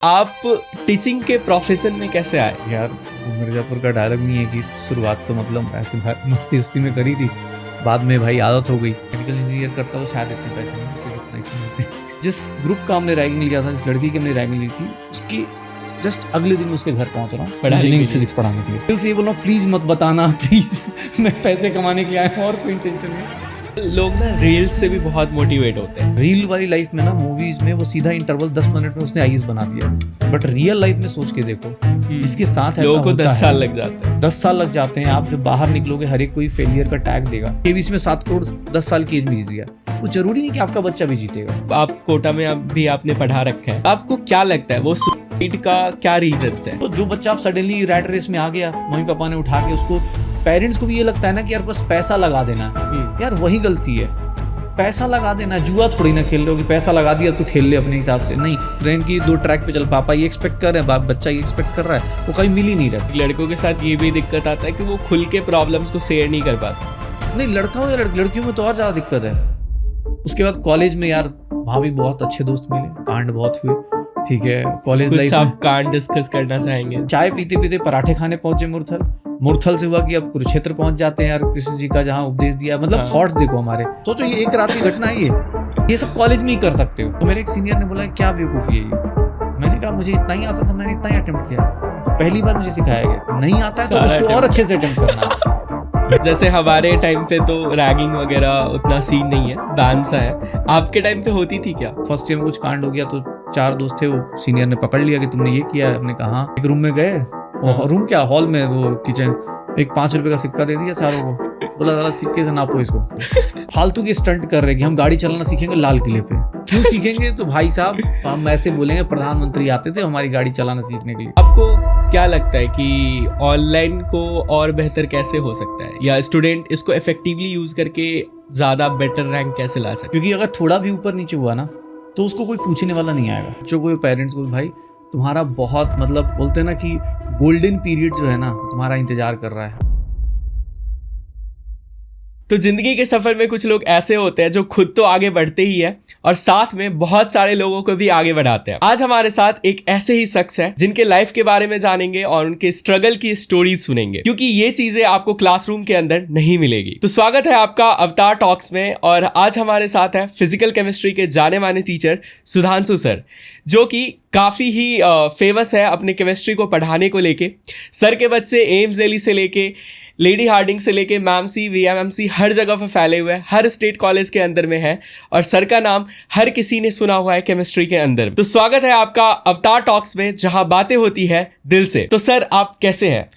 आप टीचिंग के प्रोफेशन में कैसे आए? यार मिर्ज़ापुर का डायलॉग नहीं है कि शुरुआत तो मतलब ऐसे मस्ती उस्ती में करी थी, बाद में भाई आदत हो गई। मेडिकल इंजीनियर करता तो शायद इतने पैसे नहीं होते जितना इसमें होते। जिस ग्रुप का हमने रैगिंग लिया था, जिस लड़की की हमने रैगिंग ली थी, उसकी जस्ट अगले दिन उसके घर पहुंच रहा हूँ इंजीनियरिंग फिजिक्स पढ़ाने के लिए। दिल से ये बोल रहा हूँ प्लीज़ मत बताना प्लीज़, मैं पैसे कमाने के लिए आया हूँ और कोई इंटेंशन नहीं। लोग ना रील्स से भी बहुत मोटिवेट होते हैं। रील वाली लाइफ में ना, मूवीज में वो सीधा इंटरवल 10 मिनट में उसने आईएएस बना दिया, बट रियल लाइफ में सोच के देखो जिसके साथ ऐसा लोगों को होता 10 साल है, लग जाते हैं। 10 साल लग जाते हैं। आप जब बाहर निकलोगे हर एक कोई फेलियर का टैग देगा। के बीच में 7 करोड़ 10 साल की एज में जीत गया, वो जरूरी नहीं कि आपका बच्चा भी जीतेगा। आप कोटा में भी आपने पढ़ा रखा है, आपको क्या लगता है वो सुसाइड का क्या रीजंस है? तो जो बच्चा आप सडनली रैट रेस में आ गया, मम्मी पापा ने उठा के उसको, पेरेंट्स को भी ये लगता है ना कि यार बस पैसा लगा देना, यार वही गलती है। पैसा लगा देना, जुआ थोड़ी ना खेल रहे हो कि पैसा लगा दिया तो खेल ले अपने हिसाब से। नहीं, ट्रेन की 2 ट्रैक पे चल, पापा ये एक्सपेक्ट कर रहे हैं, बच्चा ये एक्सपेक्ट कर रहा है, वो कहीं मिल ही नहीं रहा। लड़कों के साथ ये भी दिक्कत आता है कि वो खुल के प्रॉब्लम्स को शेयर नहीं कर पाते। नहीं, लड़का हो या लड़कियों में तो और ज्यादा दिक्कत है। उसके बाद कॉलेज में यार वहाँ भी बहुत अच्छे दोस्त मिले, कांड बहुत हुए। ठीक है, कॉलेज लाइफ आप कांड डिस्कस करना चाहेंगे? चाय पीते पीते पराठे खाने पहुंचे मुरथल से हुआ कि अब कुरुक्षेत्र पहुंच जाते हैं यार, कृष्ण जी का जहाँ उपदेश दिया। मतलब थॉट्स देखो हमारे, सोचो ये एक रात की घटना है, ये सब कॉलेज में ही कर सकते हो। तो मेरे एक सीनियर ने बोला क्या बेवकूफ़ी है ये। मैंने कहा मुझे इतना ही आता था, मैंने इतना ही अटेम्प्ट किया। तो पहली बार मुझे सिखाया गया नहीं आता है तो उसको और अच्छे से अटेम्प्ट करना। जैसे हमारे टाइम पे तो रैगिंग वगैरह उतना सीन नहीं है, बैन सा है। आपके टाइम पे होती थी क्या? फर्स्ट ईयर में कुछ कांड हो गया तो 4 दोस्त थे, वो सीनियर ने पकड़ लिया कि तुमने ये किया है। हमने कहा एक रूम में गए, रूम क्या हॉल में, वो किचन, एक 5 रुपए का सिक्का दे दिया सारों को, बोला ज़रा सिक्के से नापो इसको। फालतू की स्टंट कर रहे कि हम गाड़ी चलाना सीखेंगे लाल किले पे। क्यों सीखेंगे? तो भाई साहब हम ऐसे बोलेंगे प्रधानमंत्री आते थे हमारी गाड़ी चलाना सीखने के लिए। आपको क्या लगता है कि ऑनलाइन को और बेहतर कैसे हो सकता है, या स्टूडेंट इसको इफेक्टिवली यूज करके ज़्यादा बेटर रैंक कैसे ला सकते? क्योंकि अगर थोड़ा भी ऊपर नीचे हुआ ना तो उसको कोई पूछने वाला नहीं आएगा। बच्चों को, पेरेंट्स को, भाई तुम्हारा बहुत मतलब बोलते हैं ना कि गोल्डन पीरियड जो है ना तुम्हारा इंतजार कर रहा है। तो जिंदगी के सफर में कुछ लोग ऐसे होते हैं जो खुद तो आगे बढ़ते ही है और साथ में बहुत सारे लोगों को भी आगे बढ़ाते हैं। आज हमारे साथ एक ऐसे ही शख्स है जिनके लाइफ के बारे में जानेंगे और उनके स्ट्रगल की स्टोरीज सुनेंगे, क्योंकि ये चीजें आपको क्लासरूम के अंदर नहीं मिलेगी। तो स्वागत है आपका अवतार टॉक्स में, और आज हमारे साथ है फिजिकल केमिस्ट्री के जाने माने टीचर सुधांशु सर, जो कि काफ़ी ही फेमस है अपने केमिस्ट्री को पढ़ाने को लेके। सर के बच्चे एम्स दिल्ली से लेके लेडी हार्डिंग से लेके मैमसी वीएमएमसी हर जगह पर फैले हुए हैं, हर स्टेट कॉलेज के अंदर में है, और सर का नाम हर किसी ने सुना हुआ है केमिस्ट्री के अंदर। तो स्वागत है आपका अवतार टॉक्स में, जहां बातें होती है दिल से। तो सर आप कैसे हैं?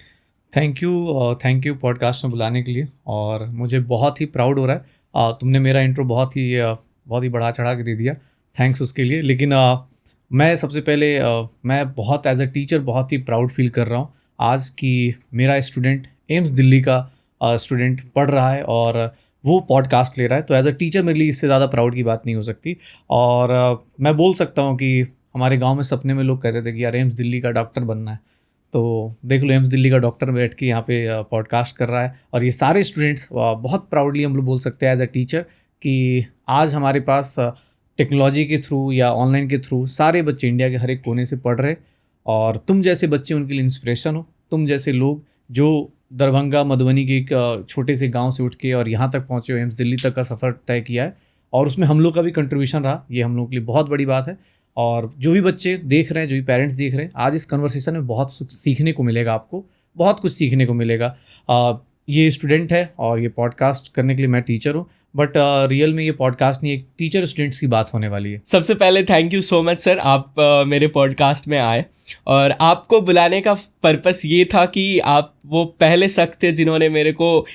थैंक यू पॉडकास्ट में बुलाने के लिए, और मुझे बहुत ही प्राउड हो रहा है। तुमने मेरा इंट्रो बहुत ही बढ़ा चढ़ा के दे दिया, थैंक्स उसके लिए। लेकिन मैं सबसे पहले मैं बहुत एज अ टीचर बहुत ही प्राउड फील कर रहा हूँ आज कि मेरा स्टूडेंट एम्स दिल्ली का स्टूडेंट पढ़ रहा है और वो पॉडकास्ट ले रहा है। तो एज अ टीचर मेरे लिए इससे ज़्यादा प्राउड की बात नहीं हो सकती। और मैं बोल सकता हूँ कि हमारे गांव में सपने में लोग कहते थे कि यार एम्स दिल्ली का डॉक्टर बनना है, तो देख लो एम्स दिल्ली का डॉक्टर बैठ के यहाँ पे पॉडकास्ट कर रहा है। और ये सारे स्टूडेंट्स बहुत प्राउडली हम लोग बोल सकते हैं एज अ टीचर कि आज हमारे पास टेक्नोलॉजी के थ्रू या ऑनलाइन के थ्रू सारे बच्चे इंडिया के हर एक कोने से पढ़ रहे, और तुम जैसे बच्चे उनके लिए इंस्पिरेशन हो। तुम जैसे लोग जो दरभंगा मधुबनी के एक छोटे से गांव से उठ के और यहाँ तक पहुँचे हो, एम्स दिल्ली तक का सफ़र तय किया है, और उसमें हम लोग का भी कंट्रीब्यूशन रहा, ये हम लोग के लिए बहुत बड़ी बात है। और जो भी बच्चे देख रहे हैं, जो भी पेरेंट्स देख रहे हैं, आज इस कन्वर्सेशन में बहुत सीखने को मिलेगा, आपको बहुत कुछ सीखने को मिलेगा। ये स्टूडेंट है और ये पॉडकास्ट करने के लिए मैं टीचर हूँ, बट रियल में ये पॉडकास्ट नहीं, एक टीचर स्टूडेंट्स की बात होने वाली है। सबसे पहले thank you so much sir, आप मेरे पॉडकास्ट में आए, और आपको बुलाने का पर्पस ये था कि आप वो पहले शख्स थे जिन्होंने मेरे को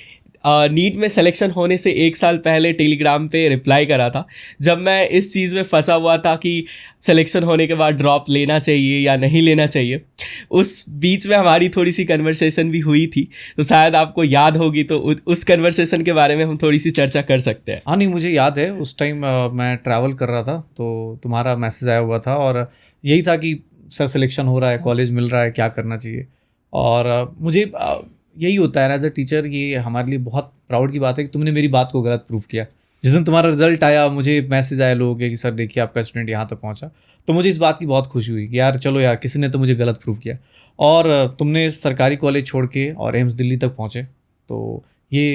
नीट में सिलेक्शन होने से 1 साल पहले टेलीग्राम पे रिप्लाई करा था, जब मैं इस चीज़ में फंसा हुआ था कि सिलेक्शन होने के बाद ड्रॉप लेना चाहिए या नहीं लेना चाहिए। उस बीच में हमारी थोड़ी सी कन्वर्सेशन भी हुई थी, तो शायद आपको याद होगी, तो उस कन्वर्सेशन के बारे में हम थोड़ी सी चर्चा कर सकते हैं। हाँ, नहीं मुझे याद है, उस टाइम मैं ट्रैवल कर रहा था तो तुम्हारा मैसेज आया हुआ था, और यही था कि सर सिलेक्शन हो रहा है, कॉलेज मिल रहा है, क्या करना चाहिए। और मुझे यही होता है एज अ टीचर, ये हमारे लिए बहुत प्राउड की बात है कि तुमने मेरी बात को गलत प्रूव किया। जिस दिन तुम्हारा रिजल्ट आया, मुझे मैसेज आया लोगों के कि सर देखिए आपका स्टूडेंट यहाँ तक पहुँचा, तो मुझे इस बात की बहुत खुशी हुई कि यार चलो यार किसी ने तो मुझे गलत प्रूव किया। और तुमने सरकारी कॉलेज छोड़ के और एम्स दिल्ली तक पहुँचे, तो ये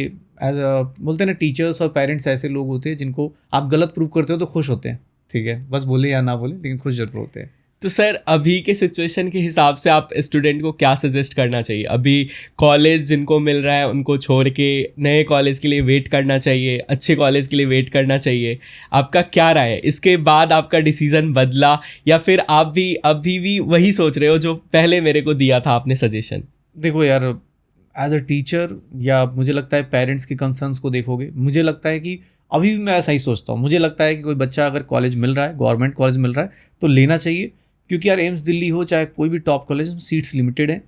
एज बोलते हैं ना, टीचर्स और पेरेंट्स ऐसे लोग होते हैं जिनको आप गलत प्रूव करते हो तो खुश होते हैं, ठीक है, बस बोले या ना बोले लेकिन खुश जरूर होते हैं। तो सर अभी के सिचुएशन के हिसाब से आप स्टूडेंट को क्या सजेस्ट करना चाहिए? अभी कॉलेज जिनको मिल रहा है उनको छोड़ के नए कॉलेज के लिए वेट करना चाहिए, अच्छे कॉलेज के लिए वेट करना चाहिए? आपका क्या राय है? इसके बाद आपका डिसीजन बदला या फिर आप भी अभी भी वही सोच रहे हो जो पहले मेरे को दिया था आपने सजेशन? देखो यार, एज अ टीचर या मुझे लगता है पेरेंट्स के कंसर्न्स को देखोगे, मुझे लगता है कि अभी भी मैं ऐसा ही सोचता हूँ। मुझे लगता है कि कोई बच्चा अगर कॉलेज मिल रहा है, गवर्नमेंट कॉलेज मिल रहा है, तो लेना चाहिए, क्योंकि यार एम्स दिल्ली हो चाहे कोई भी टॉप कॉलेज, सीट्स लिमिटेड हैं।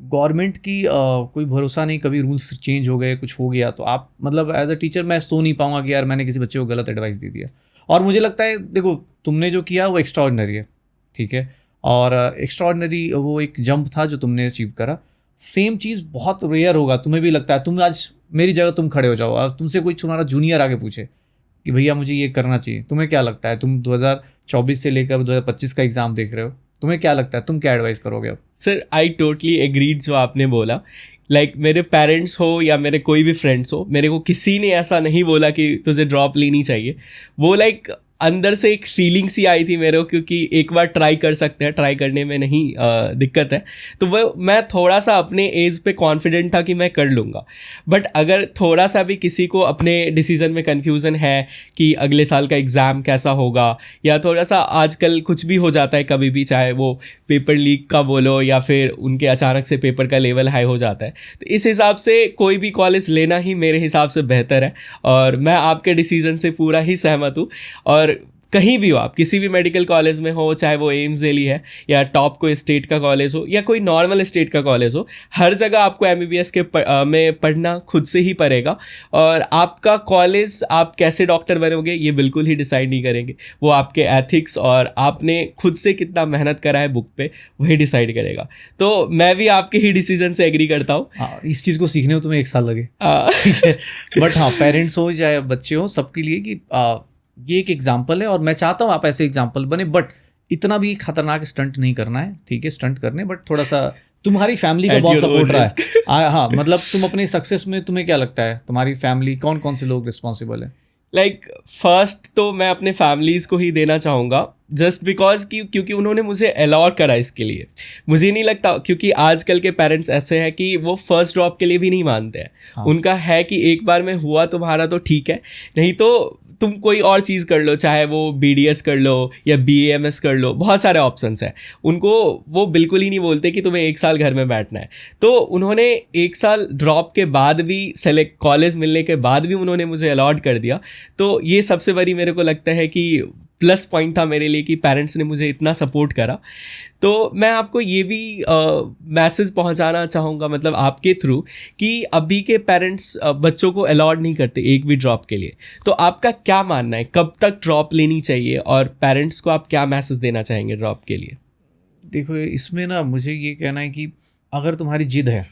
गवर्नमेंट की कोई भरोसा नहीं, कभी रूल्स चेंज हो गए, कुछ हो गया तो आप मतलब एज अ टीचर मैं सो नहीं पाऊंगा कि यार मैंने किसी बच्चे को गलत एडवाइस दे दिया। और मुझे लगता है देखो, तुमने जो किया वो एक्स्ट्राऑर्डिनरी है, ठीक है, और एक्स्ट्राऑर्डिनरी वो एक जंप था जो तुमने अचीव करा। सेम चीज़ बहुत रेयर होगा, तुम्हें भी लगता है, तुम आज मेरी जगह तुम खड़े हो जाओ और तुमसे कोई तुम्हारा जूनियर आगे पूछे कि भैया मुझे ये करना चाहिए, तुम्हें क्या लगता है? तुम 2024 से लेकर 2025 का एग्जाम देख रहे हो, तुम्हें क्या लगता है, तुम क्या एडवाइस करोगे अब? सर आई टोटली एग्रीड जो आपने बोला। मेरे पेरेंट्स हो या मेरे कोई भी फ्रेंड्स हो, मेरे को किसी ने ऐसा नहीं बोला कि तुझे ड्रॉप लेनी चाहिए। वो अंदर से एक फीलिंग सी आई थी मेरे को, क्योंकि एक बार ट्राई कर सकते हैं, ट्राई करने में नहीं दिक्कत है। तो वो मैं थोड़ा सा अपने एज पे कॉन्फिडेंट था कि मैं कर लूँगा। बट अगर थोड़ा सा भी किसी को अपने डिसीज़न में कन्फ्यूज़न है कि अगले साल का एग्ज़ाम कैसा होगा, या थोड़ा सा आजकल कुछ भी हो जाता है कभी भी, चाहे वो पेपर लीक का बोलो या फिर उनके अचानक से पेपर का लेवल हाई हो जाता है, तो इस हिसाब से कोई भी कॉलेज लेना ही मेरे हिसाब से बेहतर है। और मैं आपके डिसीज़न से पूरा ही सहमत हूँ। और कहीं भी हो आप, किसी भी मेडिकल कॉलेज में हो, चाहे वो एम्स दिल्ली है या टॉप कोई स्टेट का कॉलेज हो या कोई नॉर्मल स्टेट का कॉलेज हो, हर जगह आपको MBBS के में पढ़ना खुद से ही पड़ेगा। और आपका कॉलेज आप कैसे डॉक्टर बनोगे ये बिल्कुल ही डिसाइड नहीं करेंगे, वो आपके एथिक्स और आपने खुद से कितना मेहनत करा है बुक पे वही डिसाइड करेगा। तो मैं भी आपके ही डिसीजन से एग्री करता हूँ। इस चीज़ को सीखने में तुम्हें 1 साल लगे, ठीक है, बट हाँ, पेरेंट्स हो चाहे बच्चे हो, सबके लिए कि ये एक एग्जाम्पल है और मैं चाहता हूँ आप ऐसे एग्जाम्पल बने। बट इतना भी खतरनाक स्टंट नहीं करना है, ठीक है, स्टंट करने, बट थोड़ा सा तुम्हारी फैमिली का बहुत सपोर्ट रहा है। हाँ, मतलब तुम अपने सक्सेस में, तुम्हें क्या लगता है तुम्हारी फैमिली, कौन कौन से लोग रिस्पॉन्सिबल है? फर्स्ट तो मैं अपने फैमिलीज़ को ही देना चाहूँगा, जस्ट बिकॉज क्योंकि उन्होंने मुझे अलाउ करा इसके लिए। मुझे नहीं लगता, क्योंकि आजकल के पेरेंट्स ऐसे हैं कि वो फर्स्ट ड्रॉप के लिए भी नहीं मानते हैं। हाँ। उनका है कि एक बार में हुआ तुम्हारा तो ठीक है, नहीं तो तुम कोई और चीज़ कर लो, चाहे वो BDS कर लो या BAMS कर लो, बहुत सारे ऑप्शंस हैं। उनको वो बिल्कुल ही नहीं बोलते कि तुम्हें 1 साल घर में बैठना है। तो उन्होंने 1 साल ड्रॉप के बाद भी, सेलेक्ट कॉलेज मिलने के बाद भी उन्होंने मुझे अलॉट कर दिया। तो ये सबसे बड़ी मेरे को लगता है कि प्लस पॉइंट था मेरे लिए कि पेरेंट्स ने मुझे इतना सपोर्ट करा। तो मैं आपको ये भी मैसेज पहुंचाना चाहूँगा, मतलब आपके थ्रू, कि अभी के पेरेंट्स बच्चों को अलाउड नहीं करते एक भी ड्रॉप के लिए। तो आपका क्या मानना है, कब तक ड्रॉप लेनी चाहिए और पेरेंट्स को आप क्या मैसेज देना चाहेंगे ड्रॉप के लिए? देखो, इसमें ना मुझे ये कहना है कि अगर तुम्हारी जिद है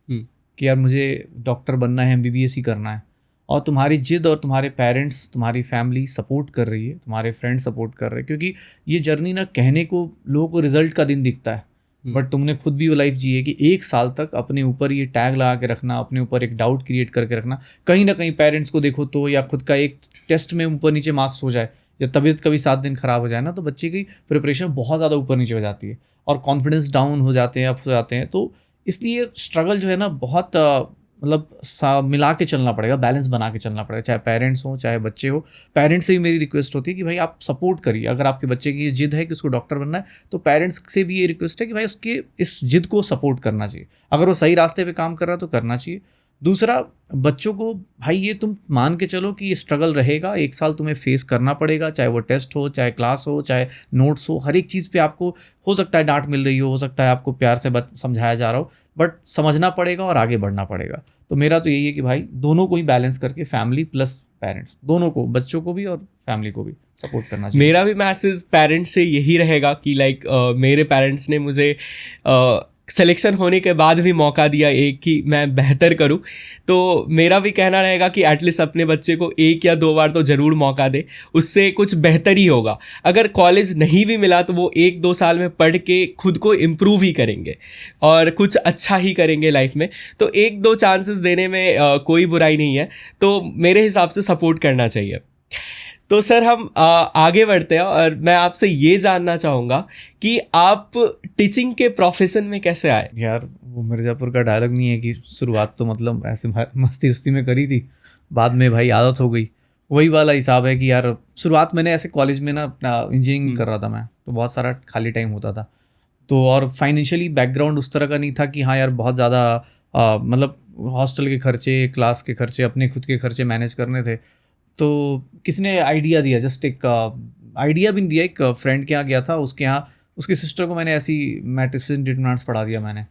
कि यार मुझे डॉक्टर बनना है, MBBS ही करना है, और तुम्हारी जिद और तुम्हारे पेरेंट्स, तुम्हारी फैमिली सपोर्ट कर रही है, तुम्हारे फ्रेंड्स सपोर्ट कर रहे हैं, क्योंकि ये जर्नी ना कहने को लोगों को रिजल्ट का दिन दिखता है, बट तुमने खुद भी वो लाइफ जी है कि 1 साल तक अपने ऊपर ये टैग लगा के रखना, अपने ऊपर एक डाउट क्रिएट करके रखना। कहीं ना कहीं पेरेंट्स को देखो तो, या खुद का एक टेस्ट में ऊपर नीचे मार्क्स हो जाए, या तबीयत कभी 7 दिन खराब हो जाए ना, तो बच्चे की प्रिपरेशन बहुत ज़्यादा ऊपर नीचे हो जाती है और कॉन्फिडेंस डाउन हो जाते हैं, अप हो जाते हैं। तो इसलिए स्ट्रगल जो है ना बहुत मतलब मिला के चलना पड़ेगा, बैलेंस बना के चलना पड़ेगा, चाहे पेरेंट्स हो चाहे बच्चे हो। पेरेंट्स से भी मेरी रिक्वेस्ट होती है कि भाई आप सपोर्ट करिए। अगर आपके बच्चे की ये जिद है कि उसको डॉक्टर बनना है, तो पेरेंट्स से भी ये रिक्वेस्ट है कि भाई उसके इस जिद को सपोर्ट करना चाहिए। अगर वो सही रास्ते पे काम कर रहा है तो करना चाहिए। दूसरा, बच्चों को भाई ये तुम मान के चलो कि ये स्ट्रगल रहेगा, 1 साल तुम्हें फेस करना पड़ेगा, चाहे वो टेस्ट हो, चाहे क्लास हो, चाहे नोट्स हो, हर एक चीज़ पे आपको हो सकता है डांट मिल रही हो सकता है आपको प्यार से समझाया जा रहा हो, बट समझना पड़ेगा और आगे बढ़ना पड़ेगा। तो मेरा तो यही है कि भाई दोनों को ही बैलेंस करके, फैमिली प्लस पेरेंट्स, दोनों को, बच्चों को भी और फैमिली को भी सपोर्ट करना चाहिए। मेरा भी मैसेज पेरेंट्स से यही रहेगा कि मेरे पेरेंट्स ने मुझे सिलेक्शन होने के बाद भी मौका दिया एक कि मैं बेहतर करूं, तो मेरा भी कहना रहेगा कि एटलीस्ट अपने बच्चे को 1 या 2 बार तो ज़रूर मौका दे, उससे कुछ बेहतर ही होगा। अगर कॉलेज नहीं भी मिला तो वो 1-2 साल में पढ़ के खुद को इम्प्रूव ही करेंगे और कुछ अच्छा ही करेंगे लाइफ में। तो 1-2 चांसेस देने में कोई बुराई नहीं है, तो मेरे हिसाब से सपोर्ट करना चाहिए। तो सर हम आगे बढ़ते हैं और मैं आपसे ये जानना चाहूँगा कि आप टीचिंग के प्रोफेशन में कैसे आए? यार वो मिर्ज़ापुर का डायलॉग नहीं है कि शुरुआत तो मतलब ऐसे मस्ती उस्ती में करी थी, बाद में भाई आदत हो गई, वही वाला हिसाब है कि यार शुरुआत मैंने ऐसे कॉलेज में ना अपना इंजीनियरिंग कर रहा था मैं, तो बहुत सारा खाली टाइम होता था, तो और फाइनेंशियली बैकग्राउंड उस तरह का नहीं था कि हाँ यार बहुत ज़्यादा मतलब हॉस्टल के खर्चे, क्लास के खर्चे, अपने खुद के खर्चे मैनेज करने थे। तो किसी ने आइडिया दिया, जस्ट एक आइडिया भी नहीं दिया, एक फ्रेंड के यहाँ गया था, उसके यहाँ उसकी सिस्टर को मैंने ऐसी मैट्रिसेस डिटर्मिनेंट्स पढ़ा दिया मैंने,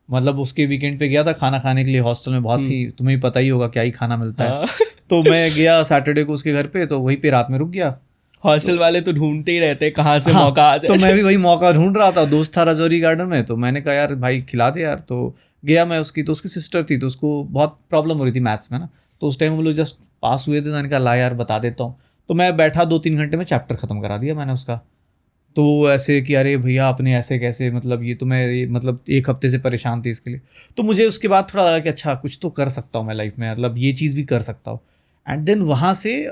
मतलब उसके वीकेंड पे गया था खाना खाने के लिए, हॉस्टल में बहुत ही तुम्हें ही पता ही होगा क्या ही खाना मिलता है। तो मैं गया सैटरडे को उसके घर पे, तो वहीं पे रात में रुक गया। हॉस्टल वाले तो ढूंढते ही रहते कहाँ से हाँ, मौका आ जाए। तो मैं भी वही मौका ढूंढ रहा था, दोस्त था राजौरी गार्डन में, तो मैंने कहा यार भाई खिला दे यार। तो गया मैं, तो उसकी सिस्टर थी, तो उसको बहुत प्रॉब्लम हो रही थी मैथ्स में ना, तो उस टाइम हम लोग जस्ट पास हुए थे, तो मैंने कहा ला यार बता देता हूँ। तो मैं बैठा 2-3 घंटे में चैप्टर ख़त्म करा दिया मैंने उसका। तो वो ऐसे कि अरे भैया आपने ऐसे कैसे, मतलब ये तो मैं मतलब 1 हफ्ते से परेशान थी इसके लिए। तो मुझे उसके बाद थोड़ा लगा कि अच्छा कुछ तो कर सकता हूँ मैं लाइफ में, मतलब ये चीज़ भी कर सकता हूँ। एंड देन वहाँ से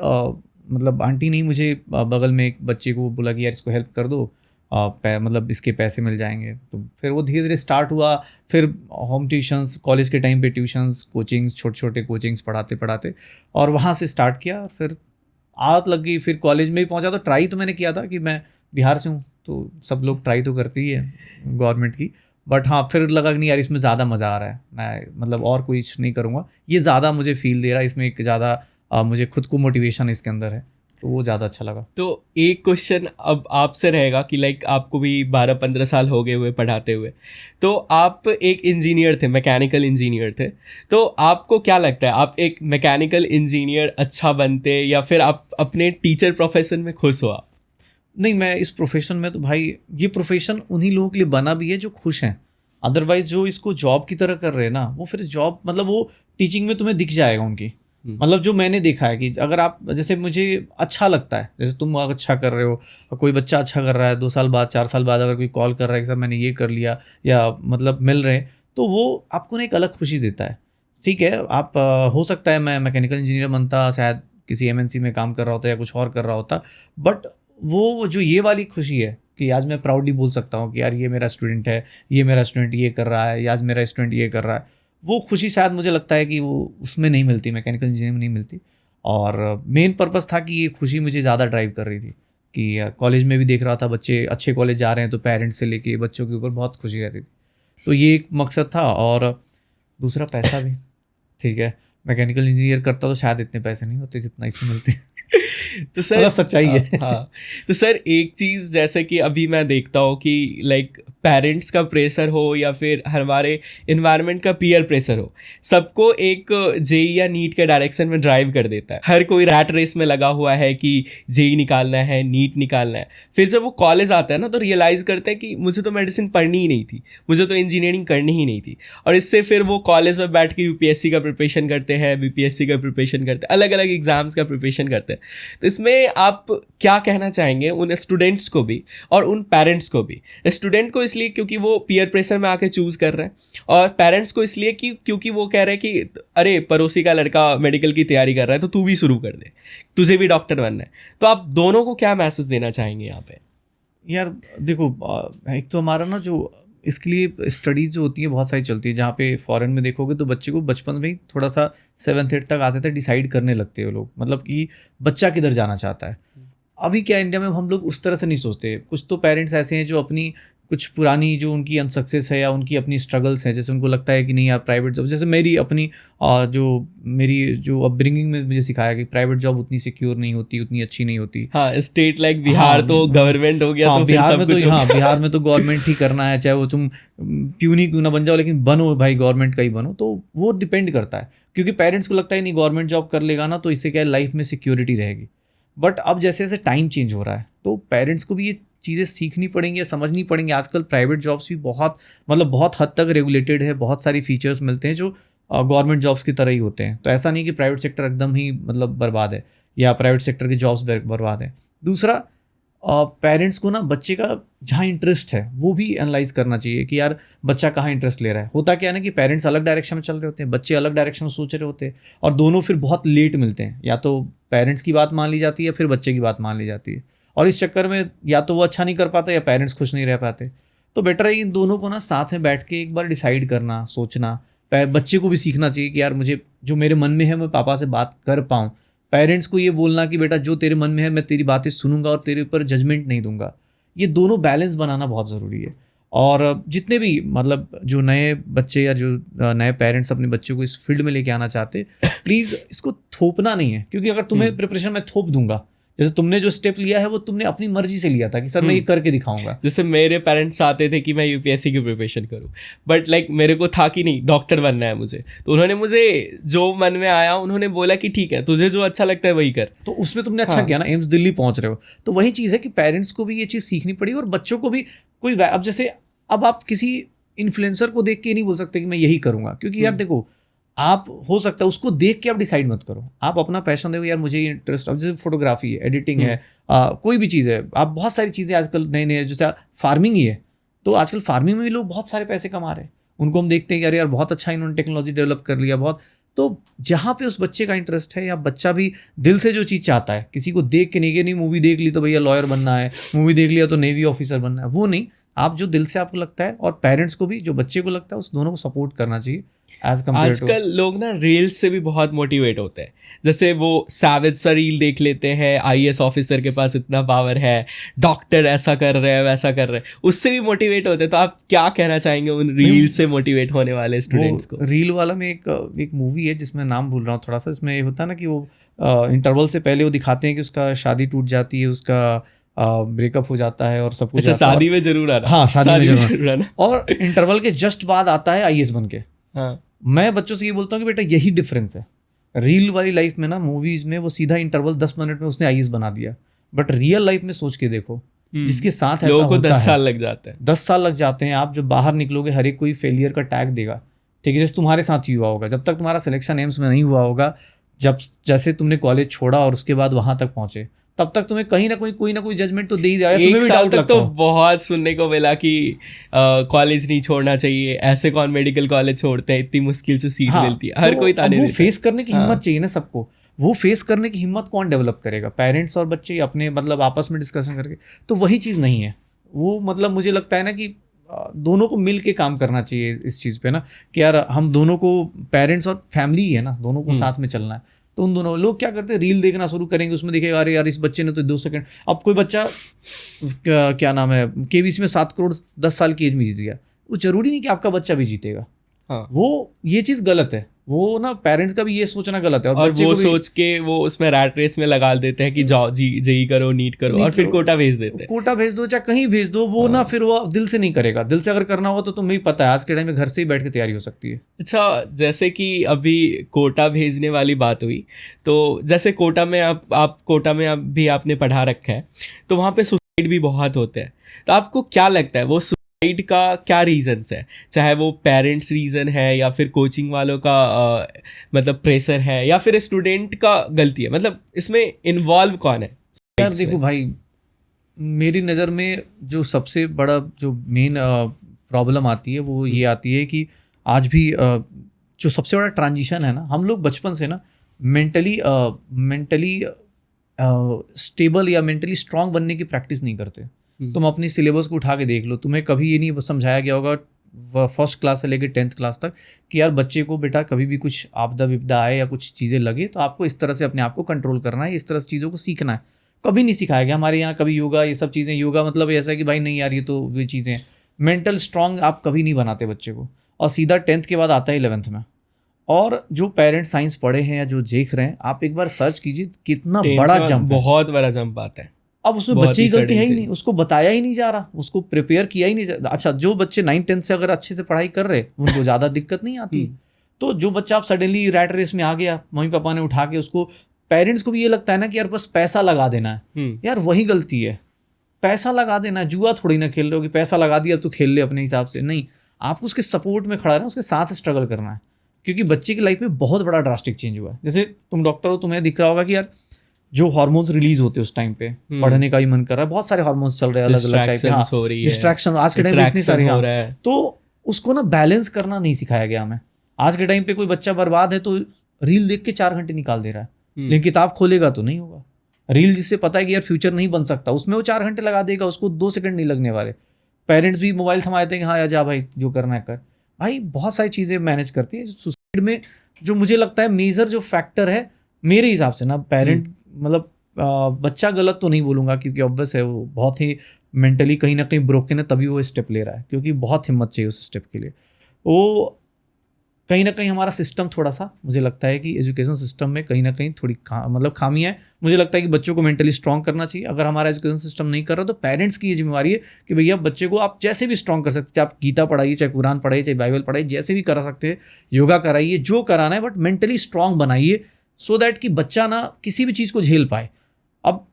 मतलब आंटी ने मुझे बगल में एक बच्चे को बोला कि यार इसको हेल्प कर दो, मतलब इसके पैसे मिल जाएंगे। तो फिर वो धीरे धीरे स्टार्ट हुआ। फिर होम ट्यूशन्स, कॉलेज के टाइम पे ट्यूशन्स, कोचिंग्स, छोटे छोटे कोचिंग्स पढ़ाते पढ़ाते, और वहाँ से स्टार्ट किया। फिर आदत लग गई, फिर कॉलेज में भी पहुँचा। तो ट्राई तो मैंने किया था कि मैं बिहार से हूँ, तो सब लोग ट्राई तो करते ही है गवर्नमेंट की, बट हाँ फिर लगा कि नहीं यार इसमें ज़्यादा मज़ा आ रहा है, मैं मतलब और कुछ नहीं करूँगा, ये ज़्यादा मुझे फील दे रहा है, इसमें एक ज़्यादा मुझे खुद को मोटिवेशन इसके अंदर है, तो वो ज़्यादा अच्छा लगा। तो एक क्वेश्चन अब आपसे रहेगा कि लाइक आपको भी 12-15 साल हो गए हुए पढ़ाते हुए, तो आप एक इंजीनियर थे, मैकेनिकल इंजीनियर थे, तो आपको क्या लगता है आप एक मैकेनिकल इंजीनियर अच्छा बनते या फिर आप अपने टीचर प्रोफेशन में खुश हो? आप नहीं, मैं इस प्रोफेशन में तो भाई, ये प्रोफेशन उन्हीं लोगों के लिए बना भी है जो खुश हैं। अदरवाइज जो इसको जॉब की तरह कर रहे हैं ना, वो फिर जॉब मतलब वो टीचिंग में तुम्हें दिख जाएगा उनकी। मतलब जो मैंने देखा है कि अगर आप, जैसे मुझे अच्छा लगता है, जैसे तुम अच्छा कर रहे हो और कोई बच्चा अच्छा कर रहा है, 2 साल बाद 4 साल बाद अगर कोई कॉल कर रहा है कि सर मैंने ये कर लिया, या मतलब मिल रहे हैं, तो वो आपको ना एक अलग खुशी देता है। ठीक है, आप हो सकता है मैं मैकेनिकल इंजीनियर बनता, शायद किसी MNC में काम कर रहा होता या कुछ और कर रहा होता, बट वो जो ये वाली खुशी है कि आज मैं प्राउडली बोल सकता हूँ कि यार ये मेरा स्टूडेंट है, ये मेरा स्टूडेंट ये कर रहा है, या आज मेरा स्टूडेंट ये कर रहा है, वो खुशी शायद मुझे लगता है कि वो उसमें नहीं मिलती, मैकेनिकल इंजीनियरिंग में नहीं मिलती। और मेन पर्पस था कि ये खुशी मुझे ज़्यादा ड्राइव कर रही थी कि कॉलेज में भी देख रहा था बच्चे अच्छे कॉलेज जा रहे हैं, तो पेरेंट्स से लेके बच्चों के ऊपर बहुत खुशी रहती थी। तो ये एक मकसद था, और दूसरा पैसा भी। ठीक है, मैकेनिकल इंजीनियर करता तो शायद इतने पैसे नहीं होते जितना इसमें मिलते हैं। तो सर सच्चाई है। हाँ, तो सर एक चीज़ जैसे कि अभी मैं देखता हूँ कि लाइक पेरेंट्स का प्रेशर हो या फिर हमारे इन्वायरमेंट का पीयर प्रेशर हो, सबको एक जेई या नीट के डायरेक्शन में ड्राइव कर देता है। हर कोई रैट रेस में लगा हुआ है कि जेई निकालना है, नीट निकालना है। फिर जब वो कॉलेज आता है ना, तो रियलाइज़ करते हैं कि मुझे तो मेडिसिन पढ़नी ही नहीं थी, मुझे तो इंजीनियरिंग करनी ही नहीं थी। और इससे फिर वो कॉलेज में बैठ के UPSC का प्रिपरेशन करते हैं, BPSC का प्रिपरेशन करते हैं, अलग अलग एग्जाम्स का प्रिपरेशन करते हैं। तो इसमें आप क्या कहना चाहेंगे उन स्टूडेंट्स को भी और उन पेरेंट्स को भी? स्टूडेंट को इसलिए क्योंकि वो पीयर प्रेशर में आके चूज़ कर रहे हैं, और पेरेंट्स को इसलिए कि क्योंकि वो कह रहे हैं कि अरे पड़ोसी का लड़का मेडिकल की तैयारी कर रहा है तो तू भी शुरू कर दे, तुझे भी डॉक्टर बनना है। तो आप दोनों को क्या मैसेज देना चाहेंगे यहाँ पे? यार देखो, एक तो हमारा ना जो इसके लिए स्टडीज़ जो होती है बहुत सारी चलती है, जहाँ पे फॉरेन में देखोगे तो बच्चे को बचपन में ही थोड़ा सा 7th 8th तक आते थे डिसाइड करने लगते हैं वो लोग, मतलब कि बच्चा किधर जाना चाहता है। अभी क्या इंडिया में हम लोग उस तरह से नहीं सोचते। कुछ तो पेरेंट्स ऐसे हैं जो अपनी कुछ पुरानी जो उनकी अनसक्सेस है या उनकी अपनी स्ट्रगल्स हैं, जैसे उनको लगता है कि नहीं आप प्राइवेट जॉब, जैसे मेरी अपनी जो अपब्रिंगिंग में मुझे सिखाया कि प्राइवेट जॉब उतनी सिक्योर नहीं होती, उतनी अच्छी नहीं होती। हाँ, स्टेट लाइक बिहार तो गवर्नमेंट हो गया, हाँ, तो फिर बिहार सब में कुछ तो हो हाँ गया। बिहार में तो गवर्नमेंट ही करना है, चाहे वो तुम प्यून ही क्यों ना बन जाओ, लेकिन बनो भाई, गवर्नमेंट का ही बनो। तो वो डिपेंड करता है, क्योंकि पेरेंट्स को लगता है नहीं गवर्नमेंट जॉब कर लेगा ना तो इससे क्या है लाइफ में सिक्योरिटी रहेगी। बट अब जैसे जैसे टाइम चेंज हो रहा है, तो पेरेंट्स को भी ये चीज़ें सीखनी पड़ेंगी या समझनी पड़ेंगी। आजकल प्राइवेट जॉब्स भी बहुत हद तक रेगुलेटेड है, बहुत सारी फीचर्स मिलते हैं जो गवर्नमेंट जॉब्स की तरह ही होते हैं। तो ऐसा नहीं कि प्राइवेट सेक्टर एकदम ही बर्बाद है या प्राइवेट सेक्टर की जॉब्स बर्बाद है। दूसरा, पेरेंट्स को ना बच्चे का जहाँ इंटरेस्ट है वो भी एनालाइज करना चाहिए कि यार बच्चा कहाँ इंटरेस्ट ले रहा है। होता क्या है ना कि पेरेंट्स अलग डायरेक्शन में चल रहे होते हैं, बच्चे अलग डायरेक्शन में सोच रहे होते हैं, और दोनों फिर बहुत लेट मिलते हैं। या तो पेरेंट्स की बात मान ली जाती है, फिर बच्चे की बात मान ली जाती है, और इस चक्कर में या तो वो अच्छा नहीं कर पाता या पेरेंट्स खुश नहीं रह पाते। तो बेटर है इन दोनों को ना साथ में बैठ के एक बार डिसाइड करना, सोचना। बच्चे को भी सीखना चाहिए कि यार मुझे जो मेरे मन में है मैं पापा से बात कर पाऊँ। पेरेंट्स को ये बोलना कि बेटा जो तेरे मन में है मैं तेरी बातें सुनूंगा और तेरे ऊपर जजमेंट नहीं दूंगा। ये दोनों बैलेंस बनाना बहुत ज़रूरी है। और जितने भी जो नए बच्चे या जो नए पेरेंट्स अपने बच्चों को इस फील्ड में लेके आना चाहते, प्लीज़ इसको थोपना नहीं है, क्योंकि अगर तुम्हें प्रिपरेशन में थोप दूंगा, जैसे तुमने जो स्टेप लिया है वो तुमने अपनी मर्जी से लिया था कि सर मैं ये करके दिखाऊंगा। जैसे मेरे पेरेंट्स चाहते थे कि मैं यूपीएससी की प्रिपरेशन करूं, बट मेरे को था कि नहीं डॉक्टर बनना है मुझे, तो उन्होंने मुझे जो मन में आया उन्होंने बोला कि ठीक है तुझे जो अच्छा लगता है वही कर। तो उसमें तुमने अच्छा किया ना, एम्स दिल्ली पहुंच रहे हो। तो वही चीज़ है कि पेरेंट्स को भी ये चीज़ सीखनी पड़ी और बच्चों को भी अब जैसे अब आप किसी इन्फ्लुएंसर को देख के नहीं बोल सकते कि मैं यही करूंगा, क्योंकि यार देखो आप हो सकता है उसको देख के आप डिसाइड मत करो, आप अपना पैशन देखो। यार मुझे इंटरेस्ट, अब जैसे फोटोग्राफी है, एडिटिंग है, कोई भी चीज़ है, आप बहुत सारी चीज़ें आजकल नए नए, जैसे फार्मिंग ही है, तो आजकल फार्मिंग में भी लोग बहुत सारे पैसे कमा रहे हैं। उनको हम देखते हैं कि अरे यार बहुत अच्छा इन्होंने टेक्नोलॉजी डेवलप कर लिया बहुत। तो जहाँ पे उस बच्चे का इंटरेस्ट है या बच्चा भी दिल से जो चीज़ चाहता है, किसी को देख के नहीं मूवी देख ली तो भैया लॉयर बनना है, मूवी देख लिया तो नेवी ऑफिसर बनना है, वो नहीं। आप जो दिल से आपको लगता है, और पेरेंट्स को भी जो बच्चे को लगता है, उस दोनों को सपोर्ट करना चाहिए। आजकल लोग ना रील्स से भी बहुत मोटिवेट होते हैं। जैसे वो सैवेज सा रील देख लेते हैं, आईएएस ऑफिसर के पास इतना पावर है, डॉक्टर ऐसा कर रहे हैं वैसा कर रहे हैं, उससे भी मोटिवेट होते हैं। तो आप क्या कहना चाहेंगे उन रील से मोटिवेट होने वाले स्टूडेंट्स को? रील वाला में एक मूवी है जिसमें नाम भूल रहा हूँ थोड़ा सा, इसमें ये होता है ना कि वो इंटरवल से पहले वो दिखाते हैं कि उसका शादी टूट जाती है, उसका ब्रेकअप हो जाता है और सब कुछ। अच्छा, शादी में जरूर आना। हाँ, शादी में जरूर आना। और इंटरवल के जस्ट बाद आता है आईएएस बन के। हाँ, मैं बच्चों से ये बोलता हूँ कि बेटा यही डिफरेंस है। रील वाली लाइफ में ना, मूवीज में वो सीधा इंटरवल 10 मिनट में उसने आईएएस बना दिया, बट रियल लाइफ में सोच के देखो जिसके साथ ऐसा लोगों को होता 10 साल लग जाते हैं। 10 साल लग जाते हैं। आप जब बाहर निकलोगे हर एक कोई फेलियर का टैग देगा, ठीक है, जैसे तुम्हारे साथ ही हुआ होगा। जब तक तुम्हारा सिलेक्शन एम्स में नहीं हुआ होगा, जैसे तुमने कॉलेज छोड़ा और उसके बाद वहां तक पहुंचे, तब तक तुम्हें कहीं ना कोई जजमेंट तो दे ही जाएगा। एक साल तक तो बहुत सुनने को मिला कि कॉलेज नहीं छोड़ना चाहिए, ऐसे कौन मेडिकल कॉलेज छोड़ते हैं, इतनी मुश्किल से सीट मिलती है, हर कोई ताने देता है। फेस करने की हिम्मत चाहिए ना सबको। वो फेस करने की हिम्मत कौन डेवलप करेगा? पेरेंट्स और बच्चे अपने आपस में डिस्कशन करके। तो वही चीज़ नहीं है वो। मुझे लगता है ना कि दोनों को मिल के काम करना चाहिए इस चीज़ पे ना, कि यार हम दोनों को, पेरेंट्स और फैमिली है ना, दोनों को साथ में चलना है। तो उन दोनों लोग क्या करते हैं, रील देखना शुरू करेंगे, उसमें देखेगा अरे यार इस बच्चे ने तो 2 सेकंड। अब कोई बच्चा क्या नाम है केबीसी में 7 करोड़ 10 साल की एज में जीत गया, वो जरूरी नहीं कि आपका बच्चा भी जीतेगा। हाँ। वो ये चीज़ गलत है। वो ना पेरेंट्स का भी ये सोचना गलत है। और वो सोच के वो उसमें रैट रेस में लगा देते हैं कि जाओ जेई करो, नीट करो, और फिर कोटा भेज देते हैं। कोटा भेज दो चाहे कहीं भेज दो, वो ना फिर वो दिल से नहीं करेगा। दिल से अगर करना हो तो तुम्हें भी पता है आज के टाइम में घर से ही बैठ के तैयारी हो सकती है। अच्छा, जैसे कि अभी कोटा भेजने वाली बात हुई, तो जैसे कोटा में आप कोटा में भी आपने पढ़ा रखा है, तो वहाँ पे सुसाइड भी बहुत होते हैं। तो आपको क्या लगता है वो सुसाइड का क्या रीजंस है? चाहे वो पेरेंट्स रीजन है या फिर कोचिंग वालों का प्रेशर है या फिर स्टूडेंट का गलती है, इसमें इन्वॉल्व कौन है? यार देखो भाई, मेरी नज़र में जो सबसे बड़ा जो मेन प्रॉब्लम आती है वो ये आती है कि आज भी जो सबसे बड़ा ट्रांजिशन है ना, हम लोग बचपन से ना मेंटली स्टेबल या मेंटली स्ट्रांग बनने की प्रैक्टिस नहीं करते। तुम अपनी सिलेबस को उठा के देख लो, तुम्हें कभी ये नहीं समझाया गया होगा फर्स्ट क्लास से लेकर 10th क्लास तक कि यार बच्चे को बेटा कभी भी कुछ आपदा विपदा आए या कुछ चीज़ें लगे तो आपको इस तरह से अपने आप को कंट्रोल करना है, इस तरह से चीज़ों को सीखना है। कभी नहीं सिखाया गया हमारे यहाँ। कभी योगा, ये सब चीज़ें, योगा ऐसा है कि भाई नहीं यार ये तो वे चीज़ें, मेंटल स्ट्रांग आप कभी नहीं बनाते बच्चे को। और सीधा 10th के बाद आता है 11th में। और जो पेरेंट्स साइंस पढ़े हैं या जो देख रहे हैं, आप एक बार सर्च कीजिए कितना बड़ा जंप, बहुत बड़ा जंप आता है। अब उसमें बच्चे की गलती है ही नहीं, उसको बताया ही नहीं जा रहा, उसको प्रिपेयर किया ही नहीं जा रहा। अच्छा, जो बच्चे 9-10 से अगर अच्छे से पढ़ाई कर रहे उनको ज़्यादा दिक्कत नहीं आती। तो जो बच्चा आप सडनली रैट रेस में आ गया, मम्मी पापा ने उठा के उसको, पेरेंट्स को भी ये लगता है ना कि यार बस पैसा लगा देना है, यार वही गलती है। पैसा लगा देना, जुआ थोड़ी ना खेल रहे हो कि पैसा लगा दिया अब तो खेल ले अपने हिसाब से, नहीं, आपको उसके सपोर्ट में खड़ा रहना, उसके साथ स्ट्रगल करना है, क्योंकि बच्चे की लाइफ में बहुत बड़ा ड्रास्टिक चेंज हुआ है। जैसे तुम डॉक्टर हो, तुम्हें दिख रहा होगा कि यार जो हार्मोन्स रिलीज होते हैं उस टाइम पे, पढ़ने का ही मन कर रहा है, बहुत सारे हार्मोन्स चल रहे हैं अलग अलग टाइप के, हाँ, डिस्ट्रैक्शन आज के टाइम पे इतनी सारी, हाँ, तो उसको ना बैलेंस करना नहीं सिखाया गया हमें। आज के टाइम पे कोई बच्चा बर्बाद है तो रील देख के 4 घंटे निकाल दे रहा है, लेकिन किताब खोलेगा तो नहीं होगा। रील जिससे पता है कि यार फ्यूचर नहीं बन सकता, उसमें वो 4 घंटे लगा देगा, उसको 2 सेकंड नहीं लगने वाले। पेरेंट्स भी मोबाइल थमा देते हैं कि हाँ यार जा भाई जो करना है कर। भाई बहुत सारी चीज़ें मैनेज करती है। सुसाइड में जो मुझे लगता है मेजर जो फैक्टर है मेरे हिसाब से ना, पेरेंट मतलब बच्चा गलत तो नहीं बोलूँगा, क्योंकि ऑब्वियस है वो बहुत ही मेंटली कहीं ना कहीं ब्रोकन है, तभी वो स्टेप ले रहा है, क्योंकि बहुत हिम्मत चाहिए उस स्टेप के लिए। वो कहीं ना कहीं हमारा सिस्टम थोड़ा सा, मुझे लगता है कि एजुकेशन सिस्टम में कहीं ना कहीं थोड़ी मतलब खामियाँ है। मुझे लगता है कि बच्चों को मेंटली स्ट्रॉन्ग करना चाहिए। अगर हमारा एजुकेशन सिस्टम नहीं कर रहा तो पेरेंट्स की ये जिम्मेवारी है कि भैया बच्चे को आप जैसे भी स्ट्रॉन्ग कर सकते हैं, आप गीता पढ़ाइए, चाहे कुरान पढ़ाइए, चाहे बाइबल पढ़ाइए, जैसे भी करा सकते हैं, योगा कराइए, जो कराना है, बट मेंटली स्ट्रॉन्ग बनाइए, सो दैट कि बच्चा ना किसी भी चीज़ को झेल पाए। अब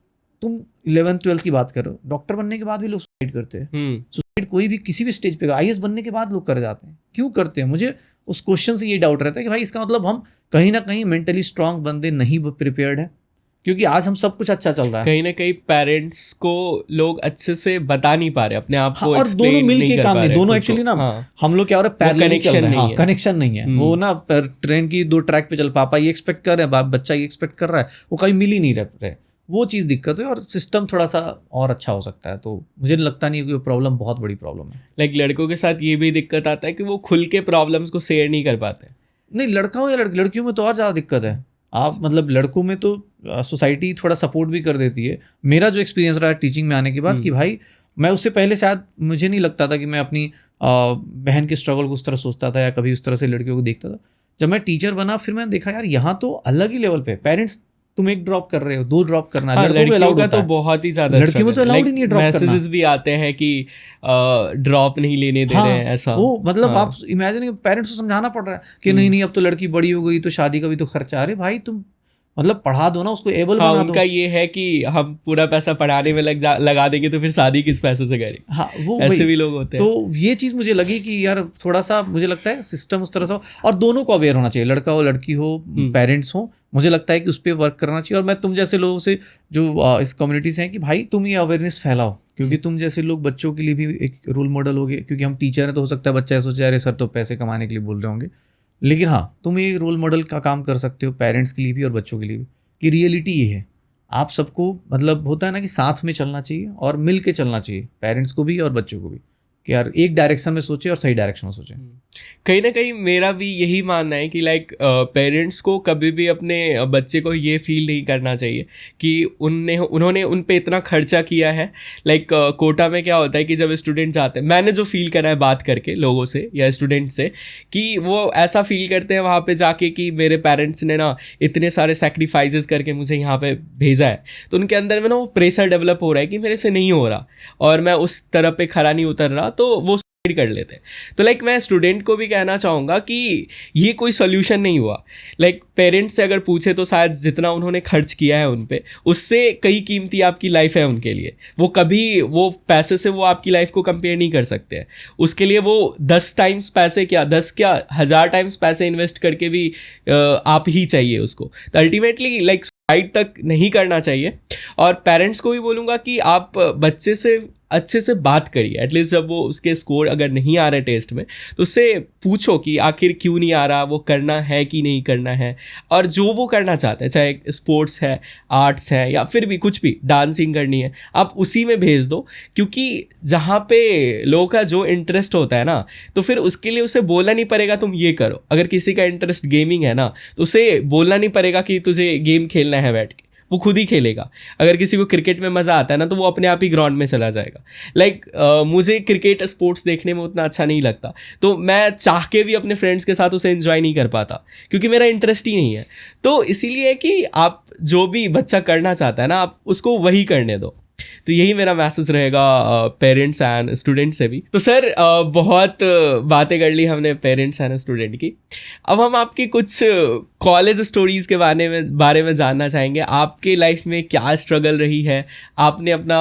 तुम 11th-12th की बात करो, डॉक्टर बनने के बाद भी लोग सुसाइड करते हैं। सुसाइड कोई भी किसी भी स्टेज पे, IAS बनने के बाद लोग कर जाते हैं, क्यों करते हैं? मुझे उस क्वेश्चन से ये डाउट रहता है कि भाई इसका मतलब हम कहीं ना कहीं मेंटली स्ट्रांग बंदे नहीं प्रिपेयर्ड है, क्योंकि आज हम सब कुछ अच्छा चल रहा है। कहीं ना कहीं पेरेंट्स को लोग अच्छे से बता नहीं पा रहे अपने आप को, और दोनों मिलके काम नहीं, दोनों एक्चुअली ना, हम लोग क्या हो रहा है, पैरेलल चल रहे हैं, कनेक्शन नहीं है। वो ना ट्रेन की 2 ट्रैक पे चल, पापा ये एक्सपेक्ट कर रहे हैं, बच्चा ये एक्सपेक्ट कर रहा है, वो कहीं मिल ही नहीं रहे, वो चीज़ दिक्कत है। और सिस्टम थोड़ा सा और अच्छा हो सकता है, तो मुझे लगता नहीं है कि वो प्रॉब्लम बहुत बड़ी प्रॉब्लम है। लाइक लड़कों के साथ ये भी दिक्कत आता है कि वो खुल के प्रॉब्लम्स को शेयर नहीं कर पाते। नहीं, लड़का हो या लड़कियों में तो और ज़्यादा दिक्कत है। आप मतलब लड़कों में तो सोसाइटी थोड़ा सपोर्ट भी कर देती है। मेरा जो एक्सपीरियंस रहा है टीचिंग में आने के बाद, कि भाई मैं उससे पहले शायद मुझे नहीं लगता था कि मैं अपनी बहन के स्ट्रगल को उस तरह सोचता था या कभी उस तरह से लड़कियों को देखता था। जब मैं टीचर बना फिर मैंने देखा यार यहाँ तो अलग ही लेवल पे पेरेंट्स, तुम 1 ड्रॉप कर रहे हो, 2 ड्रॉप करना, लड़कियों का तो बहुत ही ज्यादा, लड़कियों में तो अलाउड ही नहीं ड्रॉप करना। मैसेजेस भी आते हैं कि ड्रॉप नहीं लेने दे रहे हैं, ऐसा। वो मतलब आप इमेजिन, पेरेंट्स को समझाना पड़ रहा है कि नहीं अब तो लड़की बड़ी हो गई तो शादी का भी तो खर्चा। अरे भाई तुम मतलब पढ़ा दो ना उसको, एबल बना दो। उनका ये है कि हम पूरा पैसा पढ़ाने में लगा देंगे तो फिर शादी किस पैसे से करें। हाँ, वो ऐसे भी लोग होते हैं। तो ये चीज़ मुझे लगी कि यार थोड़ा सा मुझे लगता है सिस्टम उस तरह से हो, और दोनों को अवेयर होना चाहिए, लड़का हो लड़की हो, पेरेंट्स हो। मुझे लगता है कि उस पर वर्क करना चाहिए। और मैं तुम जैसे लोगों से जो इस कम्युनिटी से हैं कि भाई तुम ये अवेयरनेस फैलाओ, क्योंकि तुम जैसे लोग बच्चों के लिए भी एक रोल मॉडल हो गए। क्योंकि हम टीचर हैं तो हो सकता है बच्चा सोचे अरे सर तो पैसे कमाने के लिए बोल रहे होंगे, लेकिन हाँ तुम एक रोल मॉडल का काम कर सकते हो पेरेंट्स के लिए भी और बच्चों के लिए भी, कि रियलिटी ये है। आप सबको मतलब होता है ना कि साथ में चलना चाहिए और मिल के चलना चाहिए, पेरेंट्स को भी और बच्चों को भी, कि यार एक डायरेक्शन में सोचे और सही डायरेक्शन में सोचे। कहीं ना कहीं मेरा भी यही मानना है कि लाइक पेरेंट्स को कभी भी अपने बच्चे को ये फील नहीं करना चाहिए कि उन्होंने उन पे इतना खर्चा किया है। लाइक कोटा में क्या होता है कि जब स्टूडेंट जाते हैं, मैंने जो फील करा है बात करके लोगों से या स्टूडेंट से, कि वो ऐसा फील करते हैं वहाँ पे जाके कि मेरे पेरेंट्स ने ना इतने सारे सैक्रिफाइसेस करके मुझे यहाँ पे भेजा है, तो उनके अंदर में ना वो प्रेशर डेवलप हो रहा है कि मेरे से नहीं हो रहा और मैं उस तरह पे खरा नहीं उतर रहा, तो वो कर लेते हैं। तो लाइक मैं स्टूडेंट को भी कहना चाहूँगा कि ये कोई सोल्यूशन नहीं हुआ। लाइक पेरेंट्स से अगर पूछे तो शायद जितना उन्होंने खर्च किया है उन पे, उससे कई कीमती आपकी लाइफ है उनके लिए। वो कभी वो पैसे से वो आपकी लाइफ को कंपेयर नहीं कर सकते हैं। उसके लिए वो 10 टाइम्स पैसे क्या 10 क्या 1000 टाइम्स पैसे इन्वेस्ट करके भी आप ही चाहिए उसको। तो अल्टीमेटली लाइक सुसाइड तक नहीं करना चाहिए। और पेरेंट्स को भी बोलूँगा कि आप बच्चे से अच्छे से बात करिए। एटलीस्ट जब वो उसके स्कोर अगर नहीं आ रहे टेस्ट में तो उससे पूछो कि आखिर क्यों नहीं आ रहा, वो करना है कि नहीं करना है, और जो वो करना चाहता है, चाहे स्पोर्ट्स है, आर्ट्स है, या फिर भी कुछ भी डांसिंग करनी है, आप उसी में भेज दो। क्योंकि जहाँ पे लोगों का जो इंटरेस्ट होता है ना, तो फिर उसके लिए उसे बोलना नहीं पड़ेगा तुम ये करो। अगर किसी का इंटरेस्ट गेमिंग है ना, तो उसे बोलना नहीं पड़ेगा कि तुझे गेम खेलना है बैठ के, वो खुद ही खेलेगा। अगर किसी को क्रिकेट में मज़ा आता है ना, तो वो अपने आप ही ग्राउंड में चला जाएगा। लाइक मुझे क्रिकेट स्पोर्ट्स देखने में उतना अच्छा नहीं लगता, तो मैं चाह के भी अपने फ्रेंड्स के साथ उसे एंजॉय नहीं कर पाता क्योंकि मेरा इंटरेस्ट ही नहीं है। तो इसीलिए कि आप जो भी बच्चा करना चाहता है ना, आप उसको वही करने दो। तो यही मेरा मैसेज रहेगा पेरेंट्स एंड स्टूडेंट से भी। तो सर बहुत बातें कर ली हमने पेरेंट्स एंड स्टूडेंट की। अब हम आपकी कुछ कॉलेज स्टोरीज के बारे में जानना चाहेंगे। आपके लाइफ में क्या स्ट्रगल रही है, आपने अपना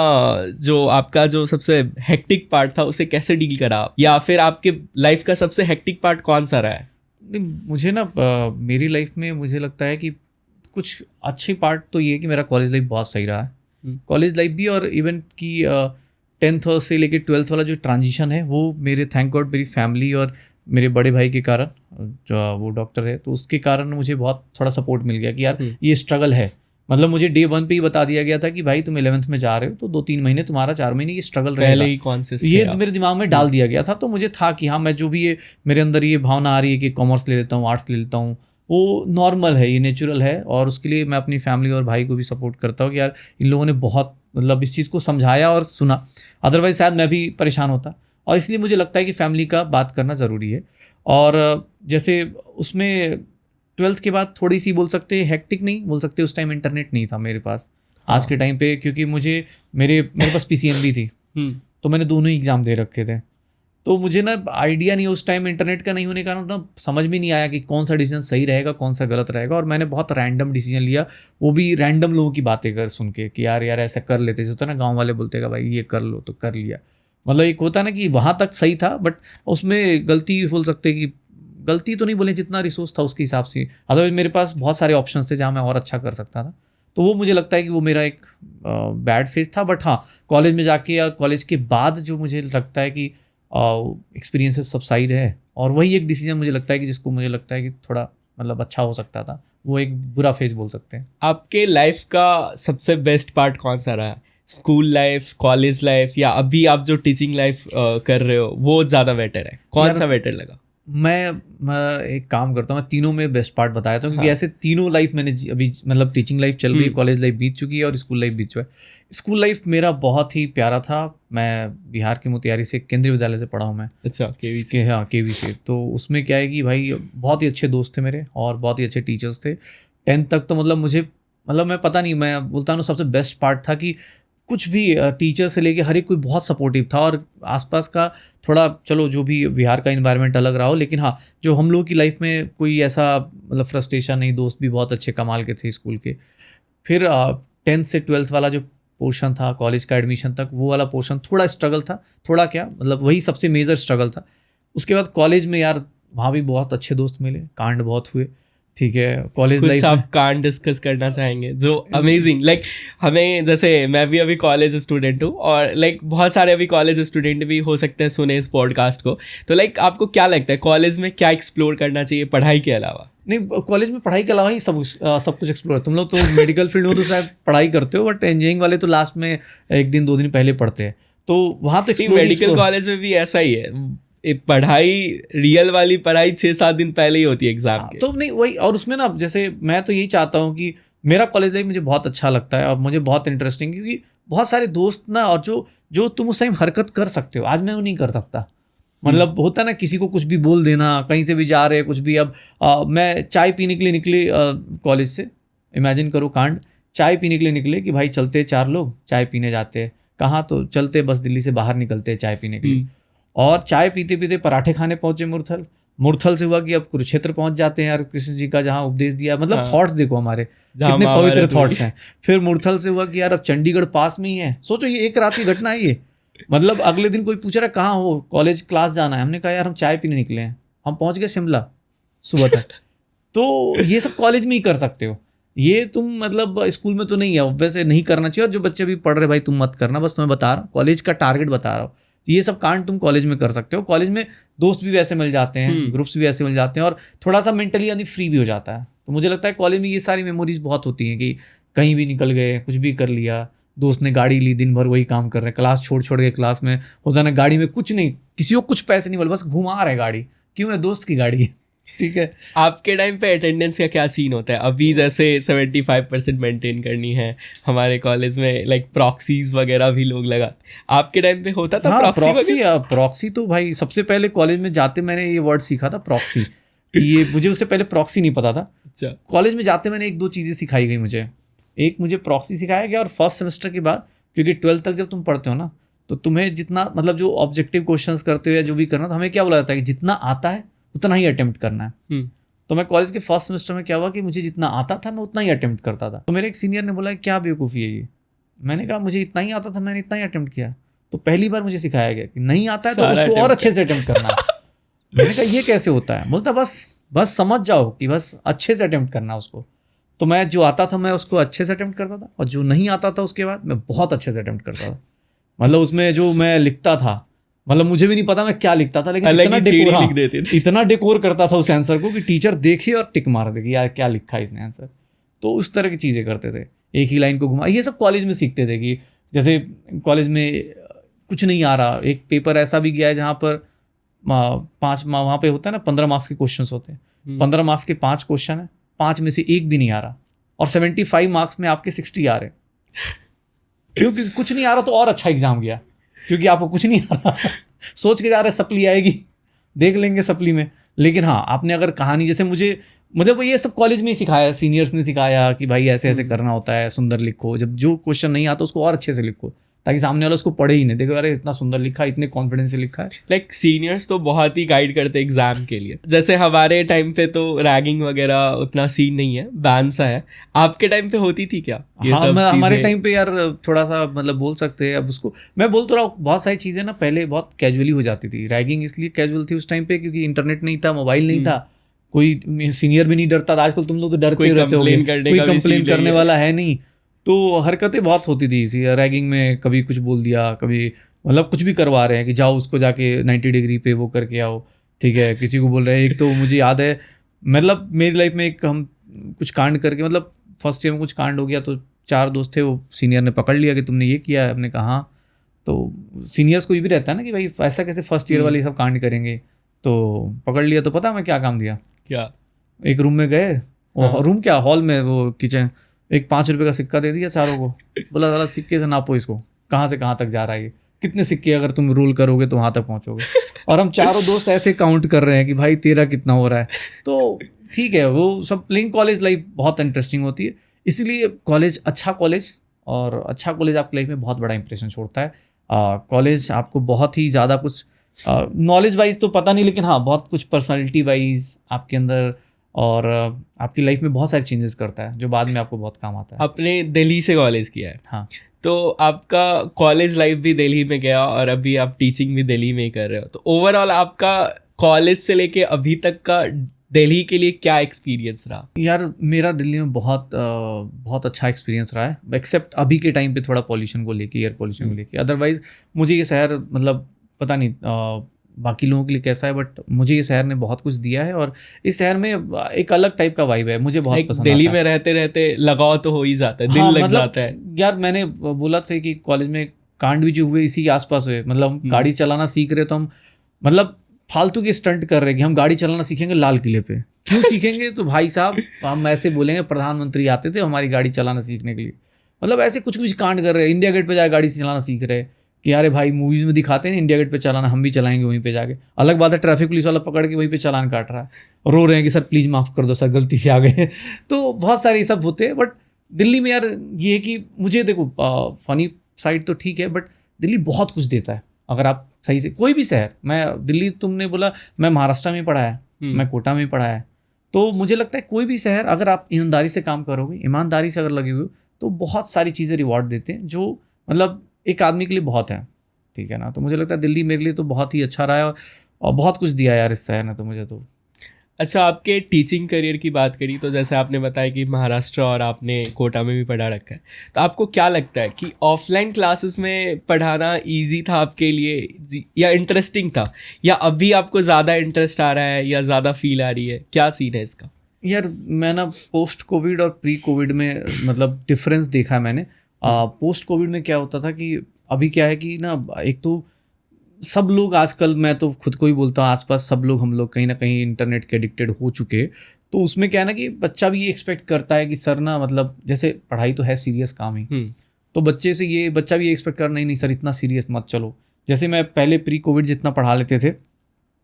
आपका जो सबसे हेक्टिक पार्ट था उसे कैसे डील करा, या फिर आपके लाइफ का सबसे हेक्टिक पार्ट कौन सा रहा है? मुझे ना मेरी लाइफ में मुझे लगता है कि कुछ अच्छी पार्ट तो ये है कि मेरा कॉलेज लाइफ बहुत सही रहा है। कॉलेज लाइफ भी, और इवन कि 10th से लेके 12th वाला जो ट्रांजिशन है वो मेरे थैंक गॉड मेरी फैमिली और मेरे बड़े भाई के कारण, जो वो डॉक्टर है, तो उसके कारण मुझे बहुत थोड़ा सपोर्ट मिल गया कि यार ये स्ट्रगल है। मतलब मुझे डे 1 पे ही बता दिया गया था कि भाई तुम 11th में जा रहे हो तो 2-3 महीने तुम्हारा 4 महीने ये स्ट्रगल रहेगा। पहले ही कॉन्शियस ये मेरे दिमाग में डाल दिया गया था। तो मुझे था कि हाँ, मैं जो भी ये मेरे अंदर ये भावना आ रही है कि कॉमर्स ले लेता हूँ, आर्ट्स ले लेता हूँ, वो नॉर्मल है, ये नेचुरल है। और उसके लिए मैं अपनी फैमिली और भाई को भी सपोर्ट करता हूँ कि यार इन लोगों ने बहुत मतलब इस चीज़ को समझाया और सुना, अदरवाइज शायद मैं भी परेशान होता। और इसलिए मुझे लगता है कि फैमिली का बात करना ज़रूरी है। और जैसे उसमें 12th के बाद थोड़ी सी बोल सकते हेक्टिक नहीं बोल सकते, उस टाइम इंटरनेट नहीं था मेरे पास आज के टाइम पे, क्योंकि मेरे पास PCMB थी तो मैंने दोनों ही एग्ज़ाम दे रखे थे। तो मुझे ना आइडिया नहीं, उस टाइम इंटरनेट का नहीं होने के कारण ना समझ में नहीं आया कि कौन सा डिसीजन सही रहेगा कौन सा गलत रहेगा। और मैंने बहुत रैंडम डिसीजन लिया, वो भी रैंडम लोगों की बातें कर सुन के कि यार ऐसा कर लेते, जो होता है ना गाँव वाले बोलते हैं भाई ये कर लो, तो कर लिया। मतलब एक होता है ना कि वहाँ तक सही था, बट उसमें गलती बोल सकते कि गलती तो नहीं बोले, जितना रिसोर्स था उसके हिसाब से, अदरवाइज मेरे पास बहुत सारे ऑप्शंस थे जहाँ मैं और अच्छा कर सकता था। तो वो मुझे लगता है कि वो मेरा एक बैड फेज था। बट हाँ, कॉलेज में जाके या कॉलेज के बाद जो मुझे लगता है कि एक्सपीरियंसेस सब सही रहे, और वही एक डिसीजन मुझे लगता है कि जिसको मुझे लगता है कि थोड़ा मतलब अच्छा हो सकता था, वो एक बुरा फेज बोल सकते हैं। आपके लाइफ का सबसे बेस्ट पार्ट कौन सा रहा? स्कूल लाइफ, कॉलेज लाइफ, या अभी आप जो टीचिंग लाइफ कर रहे हो वो ज़्यादा बेटर है? कौन सा बेटर लगा? मैं एक काम करता हूँ, मैं तीनों में बेस्ट पार्ट बताया था, क्योंकि ऐसे तीनों लाइफ मैंने अभी मतलब टीचिंग लाइफ चल रही है, कॉलेज लाइफ बीत चुकी है और स्कूल लाइफ बीत चुका है। स्कूल लाइफ मेरा बहुत ही प्यारा था। मैं बिहार के मोतिहारी से केंद्रीय विद्यालय से पढ़ा हूँ मैं। अच्छा, केवी से। तो उसमें क्या है कि भाई बहुत ही अच्छे दोस्त थे मेरे और बहुत ही अच्छे टीचर्स थे। 10th तक तो मतलब मैं पता नहीं, मैं बोलता हूँ सबसे बेस्ट पार्ट था कि कुछ भी टीचर से लेके हर एक कोई बहुत सपोर्टिव था। और आसपास का थोड़ा, चलो जो भी बिहार का इन्वायरमेंट अलग रहा हो, लेकिन हाँ जो हम लोगों की लाइफ में कोई ऐसा मतलब फ्रस्ट्रेशन नहीं, दोस्त भी बहुत अच्छे कमाल के थे स्कूल के। फिर 10th से 12th वाला जो पोर्शन था कॉलेज का एडमिशन तक, वो वाला पोर्शन थोड़ा स्ट्रगल था, थोड़ा क्या मतलब वही सबसे मेजर स्ट्रगल था। उसके बाद कॉलेज में यार वहाँ भी बहुत अच्छे दोस्त मिले, कांड बहुत हुए। ठीक है, कॉलेज लाइफ आप कांड डिस्कस करना चाहेंगे जो अमेजिंग, लाइक हमें, जैसे मैं भी अभी कॉलेज स्टूडेंट हूँ और लाइक बहुत सारे अभी कॉलेज स्टूडेंट भी हो सकते हैं सुने इस पॉडकास्ट को, तो लाइक आपको क्या लगता है कॉलेज में क्या एक्सप्लोर करना चाहिए पढ़ाई के अलावा? नहीं, कॉलेज में पढ़ाई के अलावा ही सब कुछ एक्सप्लोर है। तुम लोग तो मेडिकल फील्ड में तो शायद पढ़ाई करते हो, बट इंजीनियरिंग वाले तो लास्ट में 1 दिन 2 दिन पहले पढ़ते हैं, तो वहाँ तो मेडिकल कॉलेज में भी ऐसा ही है, पढ़ाई रियल वाली पढ़ाई 6-7 दिन पहले ही होती है एग्जाम के। तो नहीं वही, और उसमें ना जैसे मैं तो यही चाहता हूँ कि मेरा कॉलेज लाइफ मुझे बहुत अच्छा लगता है और मुझे बहुत इंटरेस्टिंग, क्योंकि बहुत सारे दोस्त ना, और जो तुम उस टाइम हरकत कर सकते हो, आज मैं वो नहीं कर सकता। मतलब होता है ना, किसी को कुछ भी बोल देना, कहीं से भी जा रहे कुछ भी। अब मैं चाय पीने के लिए निकले कॉलेज से, इमेजिन करो कांड, चाय पीने के लिए निकले कि भाई चलते 4 लोग चाय पीने जाते हैं, कहाँ तो चलते बस दिल्ली से बाहर निकलते हैं चाय पीने के लिए, और चाय पीते पीते पराठे खाने पहुंचे मुरथल से हुआ कि अब कुरुक्षेत्र पहुंच जाते हैं यार, कृष्ण जी का जहाँ उपदेश दिया, मतलब थॉट्स देखो हमारे कितने पवित्र थॉट्स हैं। फिर मुरथल से हुआ कि यार अब चंडीगढ़ पास में ही है, सोचो ये एक रात की घटना है ये। मतलब अगले दिन कोई पूछ रहा है कहाँ हो, कॉलेज क्लास जाना है, हमने कहा यार हम चाय पीने निकले हैं, हम पहुंच गए शिमला सुबह तक। तो ये सब कॉलेज में ही कर सकते हो, ये तुम मतलब स्कूल में तो नहीं है, वैसे नहीं करना चाहिए। और जो बच्चे भी पढ़ रहे भाई तुम मत करना, बस तुम्हें बता रहा हूँ, कॉलेज का टारगेट बता रहा हूँ। तो ये सब कांड तुम कॉलेज में कर सकते हो, कॉलेज में दोस्त भी वैसे मिल जाते हैं, ग्रुप्स भी वैसे मिल जाते हैं, और थोड़ा सा मेंटली यानी फ्री भी हो जाता है। तो मुझे लगता है कॉलेज में ये सारी मेमोरीज बहुत होती हैं कि कहीं भी निकल गए, कुछ भी कर लिया, दोस्त ने गाड़ी ली, दिन भर वही काम कर रहे हैं, क्लास छोड़ के, क्लास में होता ना गाड़ी में कुछ नहीं, किसी को कुछ पैसे नहीं बोले, बस घुमा रहे गाड़ी, क्यों है दोस्त की गाड़ी। ठीक है, आपके टाइम पे अटेंडेंस का क्या सीन होता है? अभी जैसे 75% मेंटेन करनी है हमारे कॉलेज में, लाइक प्रॉक्सीज वगैरह भी लोग लगाते, आपके टाइम पे होता था? हाँ, प्रॉक्सी तो भाई सबसे पहले कॉलेज में जाते मैंने ये वर्ड सीखा था, प्रॉक्सी। ये मुझे उससे पहले प्रॉक्सी नहीं पता था। अच्छा, कॉलेज में जाते मैंने 1-2 चीज़ें सिखाई गई मुझे। एक मुझे प्रॉक्सी सिखाया गया, और फर्स्ट सेमेस्टर के बाद क्योंकि 12th तक जब तुम पढ़ते हो ना, तो तुम्हें जितना मतलब जो ऑब्जेक्टिव क्वेश्चंस करते हो या जो भी करना, तो हमें क्या बोला जाता है कि जितना आता है उतना ही अटेम्प्ट करना है। तो मैं कॉलेज के फर्स्ट सेमेस्टर में क्या हुआ कि मुझे जितना आता था मैं उतना ही अटेम्प्ट करता था। तो मेरे एक सीनियर ने बोला क्या बेवकूफ़ी है ये। मैंने कहा मुझे इतना ही आता था, मैंने इतना ही अटेम्प्ट किया। तो पहली बार मुझे सिखाया गया कि नहीं आता है तो उसको और अच्छे से अटेम्प्ट करना है। मैंने कहा ये कैसे होता है? बोलता बस समझ जाओ कि बस अच्छे से अटेम्प्ट करना उसको। तो मैं जो आता था मैं उसको अच्छे से अटेम्प्ट करता था, और जो नहीं आता था उसके बाद मैं बहुत अच्छे से अटेम्प्ट करता था। मतलब उसमें जो मैं लिखता था, मतलब मुझे भी नहीं पता मैं क्या लिखता था, लेकिन इतना डेकोर लिख देते थे, इतना डेकोर करता था उस आंसर को कि टीचर देखे और टिक मार दे कि यार क्या लिखा है इसने आंसर। तो उस तरह की चीज़ें करते थे, एक ही लाइन को घुमा। ये सब कॉलेज में सीखते थे कि जैसे कॉलेज में कुछ नहीं आ रहा, एक पेपर ऐसा भी गया है जहाँ पर 5 वहाँ पे होता है ना 15 मार्क्स के क्वेश्चन होते हैं, 15 मार्क्स के 5 क्वेश्चन है, 5 में से एक भी नहीं आ रहा, और 75 मार्क्स में आपके 60 आ रहे। क्योंकि कुछ नहीं आ रहा तो और अच्छा एग्जाम गया, क्योंकि आपको कुछ नहीं आ रहा सोच के जा रहे सप्ली आएगी, देख लेंगे सप्ली में। लेकिन हाँ, आपने अगर कहानी, जैसे मुझे वो ये सब कॉलेज में ही सिखाया, सीनियर्स ने सिखाया कि भाई ऐसे ऐसे करना होता है, सुंदर लिखो, जब जो क्वेश्चन नहीं आता उसको और अच्छे से लिखो, ताकि सामने वाला उसको पढ़े ही नहीं, देखो अरे इतना सुंदर लिखा, इतने कॉन्फिडेंस से लिखा है। लाइक सीनियर्स तो बहुत ही गाइड करते हैं एग्जाम के लिए। जैसे हमारे टाइम पे तो रैगिंग वगैरह उतना सीन नहीं है, बैन सा है। आपके टाइम पे होती थी क्या ये हाँ, सब हमारे टाइम पे यार थोड़ा सा मतलब बोल सकते हैं, अब उसको मैं बोल तो रहा हूँ, बहुत सारी चीज़ें ना पहले बहुत कैजुअली हो जाती थी। रैगिंग इसलिए कैजुअल थी उस टाइम पे क्योंकि इंटरनेट नहीं था, मोबाइल नहीं था, कोई सीनियर भी नहीं डरता था। आजकल तुम लोग तो डरते रहते हो, कोई कंप्लेन करने वाला है नहीं। तो हरकतें बहुत होती थी इसी रैगिंग में, कभी कुछ बोल दिया, कभी मतलब कुछ भी करवा रहे हैं कि जाओ उसको जाके 90 डिग्री पे वो करके आओ, ठीक है। किसी को बोल रहे हैं, एक तो मुझे याद है मतलब मेरी लाइफ में एक हम कुछ कांड करके, मतलब फर्स्ट ईयर में कुछ कांड हो गया, तो 4 दोस्त थे, वो सीनियर ने पकड़ लिया कि तुमने ये किया है। हमने कहा हाँ। तो सीनियर्स को ये भी रहता है ना कि भाई ऐसा कैसे फर्स्ट ईयर वाले सब कांड करेंगे, तो पकड़ लिया। तो पता है मैं क्या काम दिया? क्या? एक रूम में गए, रूम क्या हॉल में, वो किचन, एक 5 रुपये का सिक्का दे दिया चारों को, बोला साला सिक्के से नापो इसको, कहाँ से कहाँ तक जा रहा है ये, कितने सिक्के अगर तुम रोल करोगे तो वहाँ तक पहुँचोगे। और हम चारों दोस्त ऐसे काउंट कर रहे हैं कि भाई तेरा कितना हो रहा है। तो ठीक है, वो सब प्लेइंग कॉलेज लाइफ बहुत इंटरेस्टिंग होती है। इसीलिए कॉलेज, अच्छा कॉलेज आपकी लाइफ में बहुत बड़ा इंप्रेशन छोड़ता है। कॉलेज आपको बहुत ही ज़्यादा कुछ नॉलेज वाइज तो पता नहीं, लेकिन हाँ बहुत कुछ पर्सनालिटी वाइज आपके अंदर और आपकी लाइफ में बहुत सारे चेंजेस करता है, जो बाद में आपको बहुत काम आता है। आपने दिल्ली से कॉलेज किया है, हाँ, तो आपका कॉलेज लाइफ भी दिल्ली में गया और अभी आप टीचिंग भी दिल्ली में ही कर रहे हो। तो ओवरऑल आपका कॉलेज से लेके अभी तक का दिल्ली के लिए क्या एक्सपीरियंस रहा? यार मेरा दिल्ली में बहुत अच्छा एक्सपीरियंस रहा है, एक्सेप्ट अभी के टाइम पे थोड़ा पॉल्यूशन को लेके, एयर पॉल्यूशन को लेके। अदरवाइज मुझे ये शहर मतलब पता नहीं बाकी लोगों के लिए कैसा है, बट मुझे ये शहर ने बहुत कुछ दिया है, और इस शहर में एक अलग टाइप का वाइब है, मुझे बहुत पसंद आता है। दिल्ली में रहते रहते लगाव तो हो ही जाता है, दिल लग जाता है। यार मैंने बोला सही कि कॉलेज में कांड भी जो हुए इसी के आसपास हुए। मतलब हम गाड़ी चलाना सीख रहे तो हम मतलब फालतू के स्टंट कर रहे हैं कि हम गाड़ी चलाना सीखेंगे लाल किले पे। क्यों सीखेंगे? तो भाई साहब हम ऐसे बोलेंगे, प्रधानमंत्री आते थे हमारी गाड़ी चलाना सीखने के लिए। मतलब ऐसे कुछ कुछ कांड कर रहे हैं, इंडिया गेट पे जाकर गाड़ी चलाना सीख रहे हैं कि अरे भाई मूवीज में दिखाते हैं इंडिया गेट पे चलाना, हम भी चलाएंगे वहीं पे जाके। अलग बात है ट्रैफिक पुलिस वाला पकड़ के वहीं पे चालान काट रहा है, रो रहे हैं कि सर प्लीज माफ कर दो सर, गलती से आ गए। तो बहुत सारे ये सब होते हैं। बट दिल्ली में यार ये है कि मुझे देखो फनी साइड तो ठीक है, बट दिल्ली बहुत कुछ देता है अगर आप सही से, कोई भी शहर। मैं दिल्ली, तुमने बोला मैं महाराष्ट्र में पढ़ा है, मैं कोटा में पढ़ा है, तो मुझे लगता है कोई भी शहर अगर आप ईमानदारी से काम करोगे, ईमानदारी से अगर लगे हुए, तो बहुत सारी चीज़ें रिवॉर्ड देते हैं, जो मतलब एक आदमी के लिए बहुत है, ठीक है ना। तो मुझे लगता है दिल्ली मेरे लिए तो बहुत ही अच्छा रहा है, और बहुत कुछ दिया यार इस शहर ने तो मुझे तो। अच्छा, आपके टीचिंग करियर की बात करी तो जैसे आपने बताया कि महाराष्ट्र और आपने कोटा में भी पढ़ा रखा है, तो आपको क्या लगता है कि ऑफलाइन क्लासेस में पढ़ाना इजी था आपके लिए या इंटरेस्टिंग था, या अभी आपको ज़्यादा इंटरेस्ट आ रहा है या ज़्यादा फील आ रही है, क्या सीन है इसका? यार मैं ना पोस्ट कोविड और प्री कोविड में मतलब डिफरेंस देखा है मैंने। पोस्ट कोविड में क्या होता था कि अभी क्या है कि ना, एक तो सब लोग आजकल, मैं तो खुद को ही बोलता हूँ, आसपास सब लोग, हम लोग कहीं ना कहीं इंटरनेट के एडिक्टेड हो चुके। तो उसमें क्या है ना कि बच्चा भी ये एक्सपेक्ट करता है कि सर ना, मतलब जैसे पढ़ाई तो है सीरियस काम ही, तो बच्चा भी ये एक्सपेक्ट कर, नहीं सर इतना सीरियस मत चलो। जैसे मैं पहले प्री कोविड जितना पढ़ा लेते थे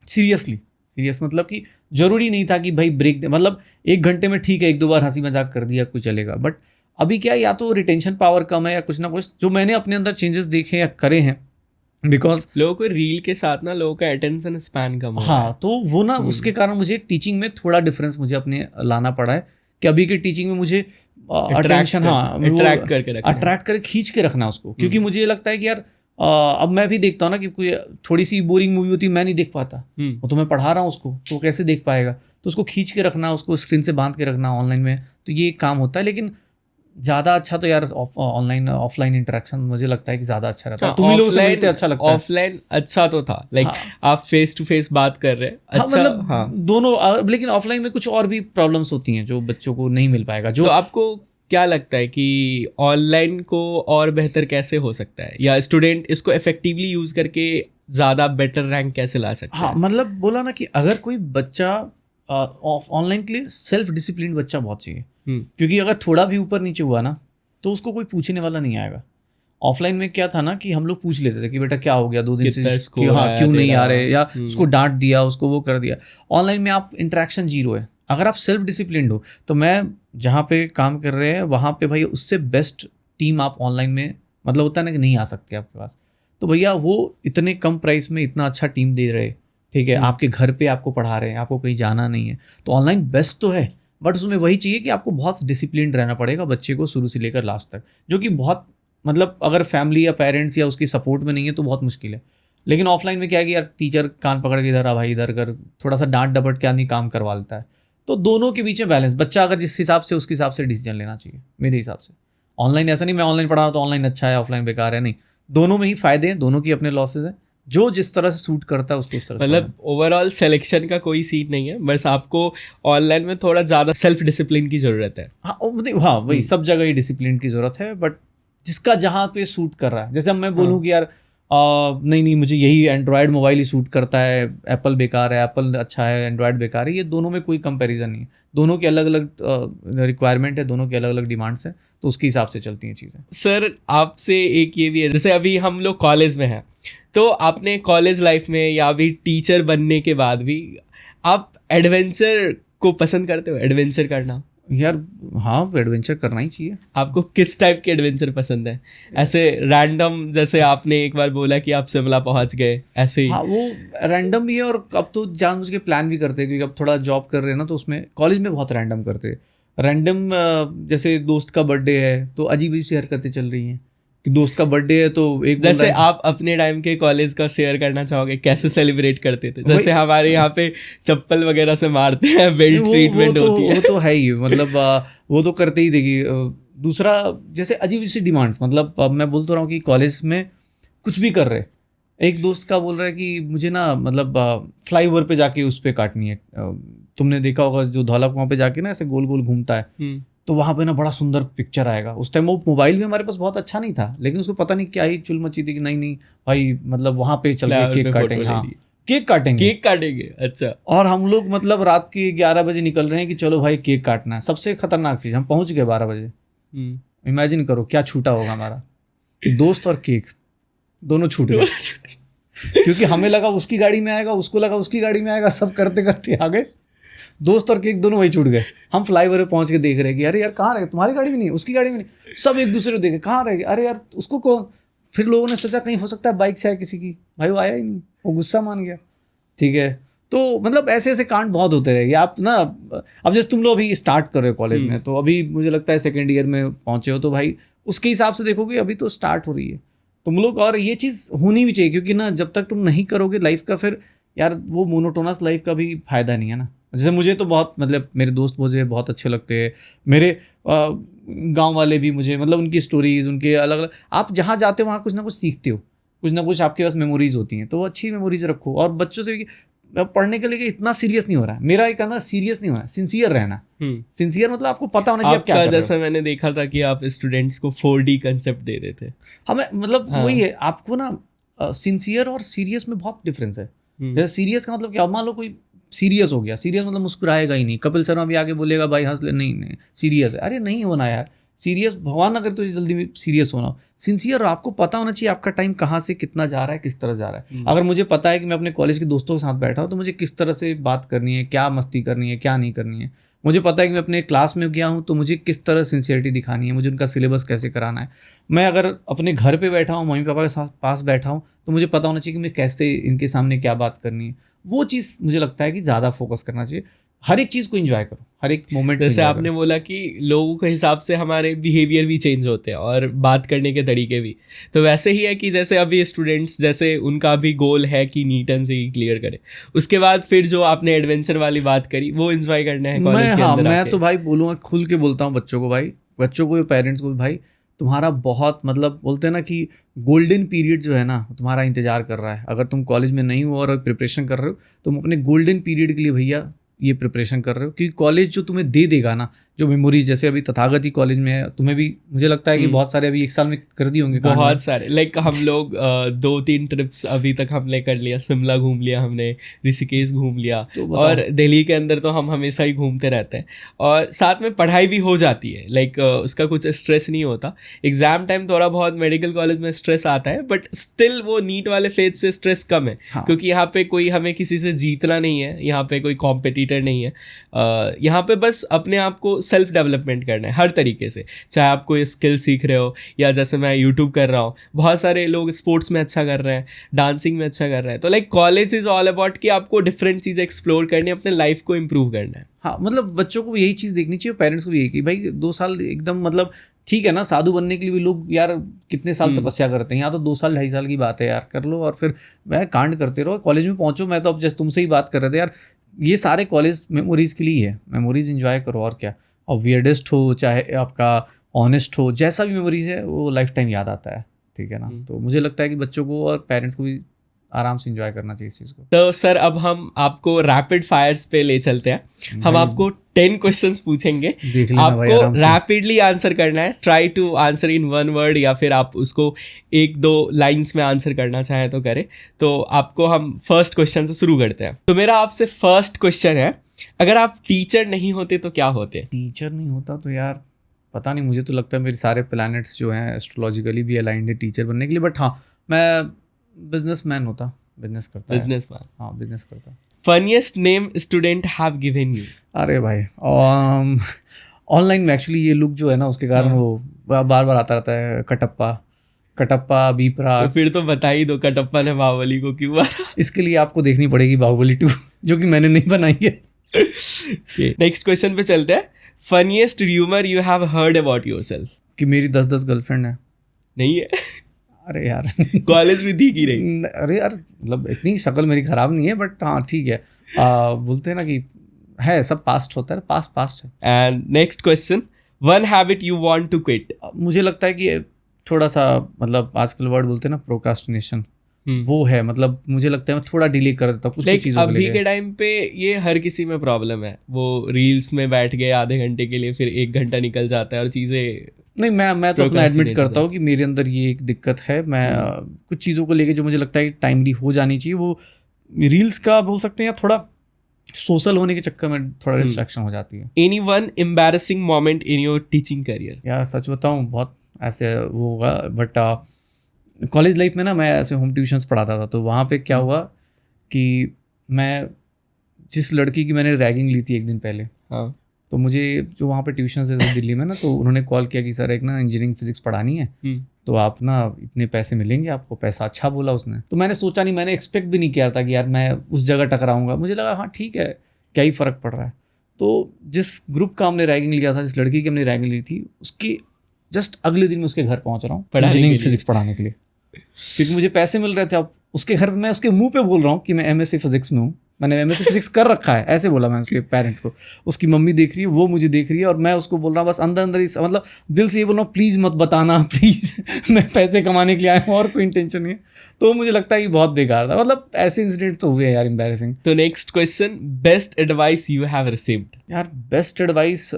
सीरियस मतलब कि जरूरी नहीं था कि भाई ब्रेक दे, मतलब 1 घंटे में ठीक है 1-2 बार हंसी मजाक कर दिया कोई चलेगा। बट अभी क्या है, या तो रिटेंशन पावर कम है या कुछ ना कुछ जो मैंने अपने अंदर चेंजेस देखे या करे हैं, बिकॉज लोगों को रील के साथ ना लोगों का अटेंशन स्पैन कम हो रहा है। हाँ, तो वो ना उसके कारण मुझे टीचिंग में थोड़ा डिफरेंस मुझे अपने लाना पड़ा है कि अभी की टीचिंग में मुझे अटेंशन अट्रैक्ट करके रखना है। अट्रैक्ट करके खींच के रखना उसको, क्योंकि मुझे ये लगता है कि यार अब मैं भी देखता हूँ ना कि कोई थोड़ी सी बोरिंग मूवी होती है, मैं नहीं देख पाता, वो तो मैं पढ़ा रहा हूँ उसको, तो वो कैसे देख पाएगा, तो उसको खींच के रखना, उसको स्क्रीन से बांध के रखना ऑनलाइन में, तो ये एक काम होता है। लेकिन ज़्यादा अच्छा तो यार ऑनलाइन ऑफलाइन इंटरेक्शन मुझे लगता है कि ज़्यादा अच्छा रहता है। तुम ही लोगों से मिलते अच्छा लगता है। ऑफलाइन अच्छा तो था, लाइक आप फेस टू फेस बात कर रहे हैं, हाँ, अच्छा मतलब दोनों, लेकिन ऑफलाइन में कुछ और भी प्रॉब्लम्स होती हैं जो बच्चों को नहीं मिल पाएगा। जो तो आपको क्या लगता है कि ऑनलाइन को और बेहतर कैसे हो सकता है, या स्टूडेंट इसको इफेक्टिवली यूज करके ज़्यादा बेटर रैंक कैसे ला सकता है? हाँ, मतलब बोला ना कि अगर कोई बच्चा ऑनलाइन के लिए सेल्फ डिसिप्लिन बच्चा बहुत चाहिए, क्योंकि अगर थोड़ा भी ऊपर नीचे हुआ ना तो उसको कोई पूछने वाला नहीं आएगा। ऑफलाइन में क्या था ना कि हम लोग पूछ लेते थे कि बेटा क्या हो गया 2 दिन से, क्यों नहीं आ रहे, या उसको डांट दिया, उसको वो कर दिया। ऑनलाइन में आप इंटरेक्शन जीरो है। अगर आप सेल्फ डिसिप्लिन्ड हो, तो मैं जहाँ पे काम कर रहे हैं वहाँ पे भाई उससे बेस्ट टीम आप ऑनलाइन में, मतलब होता है ना कि नहीं आ सकते आपके पास, तो भैया वो इतने कम प्राइस में इतना अच्छा टीम दे रहे, ठीक है, आपके घर पे आपको पढ़ा रहे हैं, आपको कहीं जाना नहीं है, तो ऑनलाइन बेस्ट तो है, बट उसमें वही चाहिए कि आपको बहुत डिसिप्लिन रहना पड़ेगा बच्चे को शुरू से लेकर लास्ट तक, जो कि बहुत मतलब अगर फैमिली या पेरेंट्स या उसकी सपोर्ट में नहीं है तो बहुत मुश्किल है। लेकिन ऑफलाइन में क्या है कि यार टीचर कान पकड़ के इधर आ भाई इधर कर, थोड़ा सा डांट डपट के आदमी काम करवा लेता है। तो दोनों के बीच में बैलेंस, बच्चा अगर जिस हिसाब से उसके हिसाब से डिसीजन लेना चाहिए मेरे हिसाब से। ऑनलाइन ऐसा नहीं मैं ऑनलाइन पढ़ा रहा तो ऑनलाइन अच्छा है ऑफलाइन बेकार है, नहीं, दोनों में ही फायदे हैं, दोनों की अपने लॉसेज हैं, जो जिस तरह से सूट करता है उसको उस तरह से। मतलब ओवरऑल सिलेक्शन का कोई सीन नहीं है, बस आपको ऑनलाइन में थोड़ा ज़्यादा सेल्फ डिसिप्लिन की ज़रूरत है। हाँ वही सब जगह ही डिसिप्लिन की ज़रूरत है, बट जिसका जहाँ पे सूट कर रहा है। जैसे अब मैं बोलूँ कि यार नहीं मुझे यही एंड्रॉयड मोबाइल ही सूट करता है, एप्पल बेकार है, एप्पल अच्छा है, एंड्रॉयड बेकार है, ये दोनों में कोई कंपैरिजन नहीं है, दोनों की अलग अलग रिक्वायरमेंट है, दोनों की अलग अलग डिमांड्स हैं, तो उसके हिसाब से चलती हैं चीज़ें। सर आपसे एक ये भी है, जैसे अभी हम लोग कॉलेज में हैं, तो आपने कॉलेज लाइफ में या अभी टीचर बनने के बाद भी आप एडवेंचर को पसंद करते हो, एडवेंचर करना? यार हाँ, एडवेंचर करना ही चाहिए। आपको किस टाइप के एडवेंचर पसंद है? ऐसे रैंडम, जैसे आपने एक बार बोला कि आप शिमला पहुंच गए, ऐसे ही? हाँ, वो रैंडम भी है, और अब तो जानबूझ के प्लान भी करते हैं, क्योंकि अब थोड़ा जॉब कर रहे हैं ना, तो उसमें कॉलेज में बहुत रैंडम करते हैं। रैंडम जैसे दोस्त का बर्थडे है तो अजीब सी हरकतें चल रही हैं कि दोस्त का बर्थडे है तो एक, जैसे आप अपने टाइम के कॉलेज का शेयर करना चाहोगे, कैसे सेलिब्रेट करते थे? जैसे हमारे यहाँ पे चप्पल वगैरह से मारते हैं, बेल्ट ट्रीटमेंट होती है, वो तो है ही, मतलब वो तो करते ही देगी। दूसरा जैसे अजीब सी डिमांड्स, मतलब मैं बोल तो रहा हूँ कि कॉलेज में कुछ भी कर रहे, एक दोस्त का बोल रहा है कि मुझे ना मतलब फ्लाईओवर पे जाके उस पे काटनी है। तुमने देखा होगा जो धौला कुआं पे जाके ना ऐसे गोल गोल घूमता है, तो वहाँ पे ना बड़ा सुंदर पिक्चर आएगा। उस टाइम वो मोबाइल भी हमारे पास बहुत अच्छा नहीं था, लेकिन उसको पता नहीं क्या ही चुल मची थी कि नहीं भाई मतलब वहाँ पे चल के केक काटेंगे। हाँ, केक काटेंगे। अच्छा। और हम लोग मतलब रात के 11 बजे निकल रहे हैं कि चलो भाई केक काटना है। सबसे खतरनाक चीज़, हम पहुँच गए 12 बजे। इमेजिन करो क्या छूटा होगा हमारा, दोस्त और केक दोनों छूट गए क्योंकि हमें लगा उसकी गाड़ी में आएगा, उसको लगा उसकी गाड़ी में आएगा, सब करते करते आ गए, दोस्त और केक दोनों वही छूट गए। हम फ्लाईओवर पे पहुंच के देख रहे हैं कि अरे यार कहाँ रहे, तुम्हारी गाड़ी में नहीं, उसकी गाड़ी में नहीं, सब एक दूसरे को देखे कहाँ रहे, अरे यार उसको कौन। फिर लोगों ने सोचा कहीं हो सकता है बाइक से आया किसी की, भाई वो आया ही नहीं, वो गुस्सा मान गया। ठीक है, तो मतलब ऐसे ऐसे कांड बहुत होते रहे। आप ना अब जैसे तुम लोग अभी स्टार्ट कर रहे हो कॉलेज में, तो अभी मुझे लगता है 2nd ईयर में पहुंचे हो, तो भाई उसके हिसाब से देखोगे अभी तो स्टार्ट हो रही है तुम लोग। और ये चीज़ होनी भी चाहिए, क्योंकि ना जब तक तुम नहीं करोगे लाइफ का, फिर यार वो मोनोटोनस लाइफ का भी फायदा नहीं है ना। जैसे मुझे तो बहुत, मतलब मेरे दोस्त मुझे बहुत अच्छे लगते हैं, मेरे गांव वाले भी मुझे, मतलब उनकी स्टोरीज़, उनके अलग अलग, आप जहाँ जाते हो वहाँ कुछ ना कुछ सीखते हो, कुछ ना कुछ आपके पास मेमोरीज होती हैं, तो वो अच्छी मेमोरीज रखो। और बच्चों से पढ़ने के लिए इतना सीरियस नहीं हो रहा है, मेरा एक कहना सीरियस नहीं हो रहा है, सिंसियर रहना। सिंसियर मतलब आपको पता होना चाहिए आप क्या कर रहे हो। जैसा मैंने देखा था कि आप स्टूडेंट्स को 4D कंसेप्ट दे रहे थे। हमें मतलब वही है, आपको ना सिंसियर और सीरियस में बहुत डिफरेंस है। जैसे सीरियस का मतलब क्या, मान लो कोई सीरियस हो गया, सीरियस मतलब मुस्कुराएगा ही नहीं, कपिल शर्मा भी आगे बोलेगा भाई हंस ले, नहीं सीरियस है, अरे नहीं होना यार सीरियस, भगवान अगर तो जल्दी में सीरियस होना, सिंसियर आपको पता होना चाहिए आपका टाइम कहाँ से कितना जा रहा है, किस तरह जा रहा है। अगर मुझे पता है कि मैं अपने कॉलेज के दोस्तों के साथ बैठा हूँ, तो मुझे किस तरह से बात करनी है, क्या मस्ती करनी है, क्या नहीं करनी है, मुझे पता है कि मैं अपने क्लास में गया हूँ तो मुझे किस तरह सिंसियरिटी दिखानी है, मुझे उनका सिलेबस कैसे कराना है। मैं अगर अपने घर पे बैठा हूँ, मम्मी पापा के साथ पास बैठा हूँ, तो मुझे पता होना चाहिए कि मैं कैसे इनके सामने क्या बात करनी है। वो चीज़ मुझे लगता है कि ज़्यादा फोकस करना चाहिए। हर एक चीज़ को एंजॉय करो, हर एक मोमेंट। जैसे आपने बोला कि लोगों के हिसाब से हमारे बिहेवियर भी चेंज होते हैं और बात करने के तरीके भी, तो वैसे ही है कि जैसे अभी स्टूडेंट्स, जैसे उनका भी गोल है कि नीट एंड से क्लियर करें, उसके बाद फिर जो आपने एडवेंचर वाली बात करी वो एंजॉय करना है कॉलेज के अंदर मैं आके। तो भाई बोलूँगा, खुल के बोलता हूँ बच्चों को, भाई बच्चों को, पेरेंट्स को भी, भाई तुम्हारा बहुत मतलब बोलते हैं ना कि गोल्डन पीरियड जो है ना तुम्हारा इंतजार कर रहा है। अगर तुम कॉलेज में नहीं हो और प्रिपरेशन कर रहे हो, तुम अपने गोल्डन पीरियड के लिए भैया ये प्रिपरेशन कर रहे हो, क्योंकि कॉलेज जो तुम्हें दे देगा ना, जो मेमोरीज, जैसे अभी तथागत ही कॉलेज में है, तुम्हें भी मुझे लगता है कि बहुत सारे अभी 1 साल में कर दिए होंगे। बहुत सारे, लाइक हम लोग 2-3 ट्रिप्स अभी तक हमने कर लिया। शिमला घूम लिया हमने, ऋषिकेश घूम लिया, और दिल्ली के अंदर तो हम हमेशा ही घूमते रहते हैं। और साथ में पढ़ाई भी हो जाती है, लाइक उसका कुछ स्ट्रेस नहीं होता। एग्जाम टाइम थोड़ा बहुत मेडिकल कॉलेज में स्ट्रेस आता है, बट स्टिल वो नीट वाले फेज से स्ट्रेस कम है। हाँ। क्योंकि यहाँ पे कोई हमें किसी से जीतना नहीं है, यहाँ पे कोई कॉम्पिटिटर नहीं है। यहाँ पे बस अपने आप को सेल्फ डेवलपमेंट करना है हर तरीके से। चाहे आप कोई स्किल सीख रहे हो, या जैसे मैं यूट्यूब कर रहा हूँ, बहुत सारे लोग स्पोर्ट्स में अच्छा कर रहे हैं, डांसिंग में अच्छा कर रहे हैं। तो like college is all about कि आपको डिफरेंट चीज़ें एक्सप्लोर करनी है, अपने लाइफ को इम्प्रूव करना है। हाँ, मतलब बच्चों को यही चीज़ देखनी चाहिए, पेरेंट्स को भी यही कि भाई 2 साल एकदम मतलब ठीक है ना, साधु बनने के लिए भी लोग यार कितने साल तपस्या करते हैं। यहाँ तो 2 साल 2.5 साल की बात है यार, कर लो और फिर वह कांड करते रहो, कॉलेज में पहुँचो। मैं तो अब जैसे तुमसे ही बात कर रहे थे यार, ये सारे कॉलेज मेमोरीज के लिए है, मेमोरीज एंजॉय करो और क्या। और वियर्डेस्ट हो चाहे आपका ऑनेस्ट हो, जैसा भी मेमोरीज है वो लाइफ टाइम याद आता है, ठीक है ना। तो मुझे लगता है कि बच्चों को और पेरेंट्स को भी आराम से एंजॉय करना चाहिए इस चीज़ को। तो सर अब हम आपको रैपिड फायर्स पे ले चलते हैं। हम आपको 10 क्वेश्चंस पूछेंगे, आपको रैपिडली आंसर करना है। Try to answer in 1 word, या फिर आप उसको 1-2 लाइंस में आंसर करना चाहें तो करें। तो आपको हम फर्स्ट क्वेश्चन से शुरू करते हैं। तो मेरा आपसे फर्स्ट क्वेश्चन है, अगर आप टीचर नहीं होते तो क्या होते? टीचर नहीं होता तो यार पता नहीं, मुझे तो लगता है मेरे सारे प्लैनेट्स जो हैं एस्ट्रोलॉजिकली भी अलाइंड है टीचर बनने के लिए। बट हाँ, मैं बिजनेसमैन होता, बिजनेस करता। बिजनेसमैन? हाँ, बिजनेस करता। Funniest name student have given you? अरे भाई, ऑनलाइन में एक्चुअली ये लुक जो है ना, उसके कारण वो बार बार आता रहता है, कटप्पा बीपरा। तो फिर तो बता ही दो, कटप्पा ने बाहुबली को क्यों मारा? इसके लिए आपको देखनी पड़ेगी बाहुबली 2, जो कि मैंने नहीं बनाई है। नेक्स्ट क्वेश्चन पे चलते हैं। Funniest rumour you have heard about yourself? कि मेरी 10 गर्लफ्रेंड है। नहीं है? अरे यार कॉलेज में थी कि नहीं? अरे यार, मतलब इतनी शक्ल मेरी खराब नहीं है, बट हाँ ठीक है। बोलते हैं ना कि है, सब पास्ट होता है, पास्ट है। And next question, one habit you want to quit? मुझे लगता है कि थोड़ा सा, मतलब आजकल वर्ड बोलते हैं ना प्रोक्रास्टिनेशन, वो है। मतलब मुझे लगता है मैं थोड़ा डिले कर देता हूँ कुछ चीज़ों को लेके। अभी के टाइम पे ये हर किसी में प्रॉब्लम है। वो रील्स में बैठ गए आधे घंटे के लिए, फिर 1 घंटा निकल जाता है और चीज़ें। नहीं, मैं तो अपना एडमिट करता हूँ कि मेरे अंदर ये एक दिक्कत है। मैं कुछ चीज़ों को लेके जो मुझे लगता है टाइमली हो जानी चाहिए, वो रील्स का बोल सकते हैं, या थोड़ा सोशल होने के चक्कर में थोड़ा डिस्ट्रैक्शन हो जाती है। Any one embarrassing moment in your teaching career? यार सच बताऊँ, बहुत ऐसे वो होगा, बट कॉलेज लाइफ में ना मैं ऐसे होम ट्यूशन्स पढ़ाता था। तो वहाँ पे क्या हुआ कि मैं जिस लड़की की मैंने रैगिंग ली थी 1 दिन पहले, हाँ, तो मुझे जो वहाँ पे ट्यूशन थे दिल्ली में ना, तो उन्होंने कॉल किया कि सर एक ना इंजीनियरिंग फिजिक्स पढ़ानी है, तो आप ना इतने पैसे मिलेंगे आपको। पैसा अच्छा बोला उसने। तो मैंने सोचा नहीं, मैंने एक्सपेक्ट भी नहीं किया था कि यार मैं उस जगह टकराऊंगा। मुझे लगा हाँ ठीक है, क्या ही फ़र्क पड़ रहा है। तो जिस ग्रुप का हमने रैगिंग लिया था, जिस लड़की की हमने रैगिंग ली थी, उसकी जस्ट अगले दिन मैं उसके घर पहुँच रहा हूँ इंजीनियरिंग फिजिक्स पढ़ाने के लिए, क्योंकि मुझे पैसे मिल रहे थे। अब उसके घर मैं उसके मुंह पे बोल रहा हूँ कि मैं एमएससी फिजिक्स में हूँ, मैंने एमएससी फिजिक्स कर रखा है, ऐसे बोला मैंने उसके पेरेंट्स को। उसकी मम्मी देख रही है, वो मुझे देख रही है, और मैं उसको बोल रहा हूँ बस अंदर अंदर ही, मतलब दिल से ये बोल रहा हूँ प्लीज़ मत बताना, प्लीज़ मैं पैसे कमाने के लिए आया हूँ और कोई इंटेंशन नहीं है। तो मुझे लगता है कि बहुत बेकार था। मतलब ऐसे इंसिडेंट तो हुए यार एम्बैरेसिंग। तो next question, best advice you have received? यार बेस्ट एडवाइस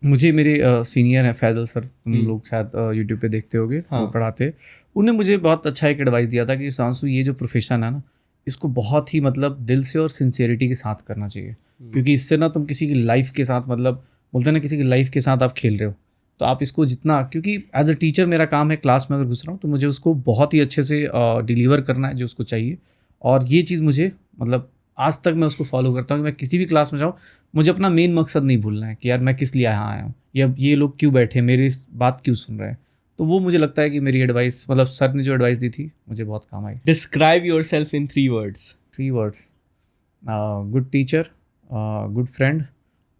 मुझे मेरे सीनियर हैं फैजल सर, तुम लोग शायद यूट्यूब पे देखते होगे, वो पढ़ाते। उन्हें मुझे बहुत अच्छा एक एडवाइस दिया था कि सांसू, ये जो प्रोफेशन है ना, इसको बहुत ही मतलब दिल से और सिंसियरिटी के साथ करना चाहिए, क्योंकि इससे ना तुम किसी की लाइफ के साथ, मतलब बोलते हैं ना किसी की लाइफ के साथ आप खेल रहे हो। तो आप इसको जितना, क्योंकि एज अ टीचर मेरा काम है, क्लास में अगर घुस रहा हूँ तो मुझे उसको बहुत ही अच्छे से डिलीवर करना है जो उसको चाहिए। और ये चीज़ मुझे मतलब आज तक मैं उसको फॉलो करता हूँ कि मैं किसी भी क्लास में जाऊँ, मुझे अपना मेन मकसद नहीं भूलना है कि यार मैं किस लिए यहाँ आया हूँ, या ये लोग क्यों बैठे, मेरी बात क्यों सुन रहे हैं। तो वो मुझे लगता है कि मेरी एडवाइस, मतलब सर ने जो एडवाइस दी थी मुझे बहुत काम आई। Describe yourself in 3 words। 3 words, good teacher, good friend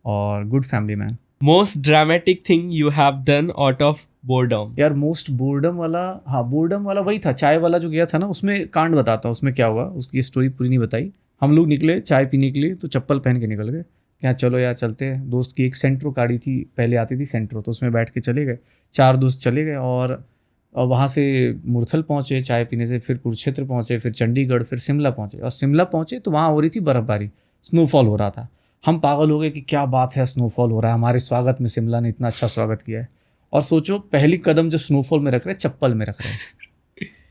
और good family man. Most dramatic thing you have done out of boredom. यार मोस्ट बोर्डम वाला, हाँ बोर्डम वाला वही था, चाय वाला जो गया था ना, उसमें कांड बताता हूँ उसमें क्या हुआ, उसकी स्टोरी पूरी नहीं बताई। हम लोग निकले चाय पीने के लिए, तो चप्पल पहन के निकल गए, क्या चलो यार चलते हैं। दोस्त की एक सेंट्रो गाड़ी थी, पहले आती थी सेंट्रो, तो उसमें बैठ के चले गए, 4 दोस्त चले गए और वहाँ से मुरथल पहुँचे चाय पीने से, फिर कुरुक्षेत्र पहुँचे, फिर चंडीगढ़, फिर शिमला पहुँचे। और शिमला पहुँचे तो वहाँ हो रही थी बर्फ़बारी, स्नोफॉल हो रहा था। हम पागल हो गए कि क्या बात है, स्नोफॉल हो रहा है, हमारे स्वागत में शिमला ने इतना अच्छा स्वागत किया है। और सोचो पहली कदम जो स्नोफॉल में रख रहे हैं, चप्पल में रख रहे हैं,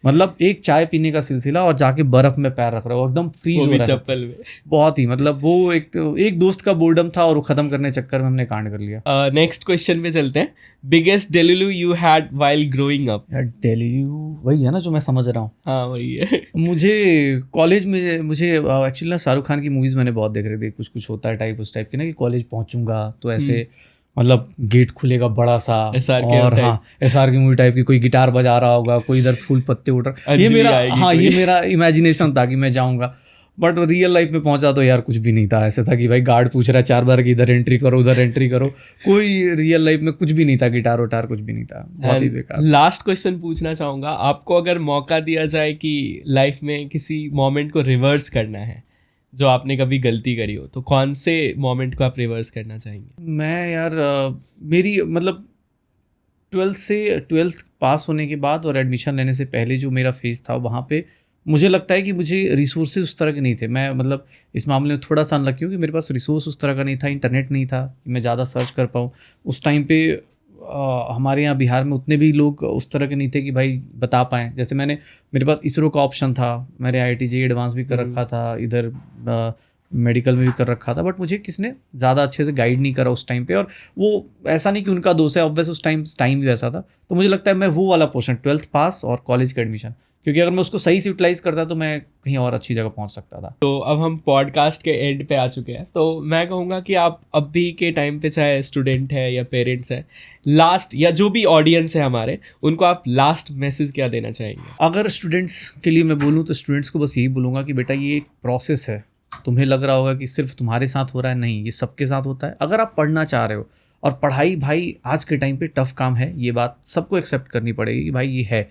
मतलब एक चाय पीने का सिलसिला और जाके बर्फ में पैर रख रहे हो, एकदम फ्रीज हो रहा है चप्पल में। बहुत ही, मतलब वो एक दोस्त का बोर्डम था और वो खत्म करने के चक्कर में हमने कांड कर लिया। नेक्स्ट क्वेश्चन पे चलते हैं। Biggest delulu you had while growing up. यार डेली वही है ना जो मैं समझ रहा हूँ। हाँ वही है। मुझे कॉलेज में, मुझे एक्चुअली ना शाहरुख खान की मूवीज़ मैंने बहुत देख रही थी, कुछ कुछ होता है टाइप, उस टाइप की ना, कि कॉलेज पहुंचूंगा तो ऐसे मतलब गेट खुलेगा बड़ा सा, और हाँ SR की मूवी टाइप की, कोई गिटार बजा रहा होगा, कोई इधर फूल पत्ते उड़ रहा, ये मेरा, हाँ ये मेरा इमेजिनेशन था कि मैं जाऊंगा। बट रियल लाइफ में पहुंचा तो यार कुछ भी नहीं था। ऐसे था कि भाई गार्ड पूछ रहा है 4 बार कि इधर एंट्री करो उधर एंट्री करो, कोई रियल लाइफ में कुछ भी नहीं था, गिटार वटार कुछ भी नहीं था, बहुत ही बेकार। लास्ट क्वेश्चन पूछना चाहूँगा, आपको अगर मौका दिया जाए कि लाइफ में किसी मोमेंट को रिवर्स करना है जो आपने कभी गलती करी हो, तो कौन से मोमेंट को आप रिवर्स करना चाहेंगे? मैं यार मेरी मतलब 12th पास होने के बाद और एडमिशन लेने से पहले जो मेरा फेज़ था, वहाँ पे मुझे लगता है कि मुझे रिसोर्सेज उस तरह के नहीं थे। मैं मतलब इस मामले में थोड़ा सा अनलकी हूँ कि मेरे पास रिसोर्स उस तरह का नहीं था, इंटरनेट नहीं था कि मैं ज़्यादा सर्च कर पाऊँ। उस टाइम पे हमारे यहाँ बिहार में उतने भी लोग उस तरह के नहीं थे कि भाई बता पाएँ। जैसे मेरे पास इसरो का ऑप्शन था, मैंने IIT JEE एडवांस भी कर रखा था, इधर मेडिकल में भी कर रखा था, बट मुझे किसने ज़्यादा अच्छे से गाइड नहीं करा उस टाइम पे। और वो ऐसा नहीं कि उनका दोष है, ऑब्वियस उस टाइम भी वैसा था। तो मुझे लगता है मैं वो वाला पोर्शन 12th पास और कॉलेज का एडमिशन, क्योंकि अगर मैं उसको सही से यूटिलाइज करता तो मैं कहीं और अच्छी जगह पहुंच सकता था। तो अब हम पॉडकास्ट के एंड पे आ चुके हैं, तो मैं कहूँगा कि आप अभी के टाइम पे चाहे स्टूडेंट है या पेरेंट्स है, लास्ट या जो भी ऑडियंस है हमारे, उनको आप लास्ट मैसेज क्या देना चाहेंगे? अगर स्टूडेंट्स के लिए मैं बोलूँ तो स्टूडेंट्स को बस यही बोलूँगा कि बेटा ये एक प्रोसेस है। तुम्हें लग रहा होगा कि सिर्फ तुम्हारे साथ हो रहा है, नहीं, ये सबके साथ होता है। अगर आप पढ़ना चाह रहे हो, और पढ़ाई भाई आज के टाइम पे टफ काम है, ये बात सबको एक्सेप्ट करनी पड़ेगी कि भाई ये है,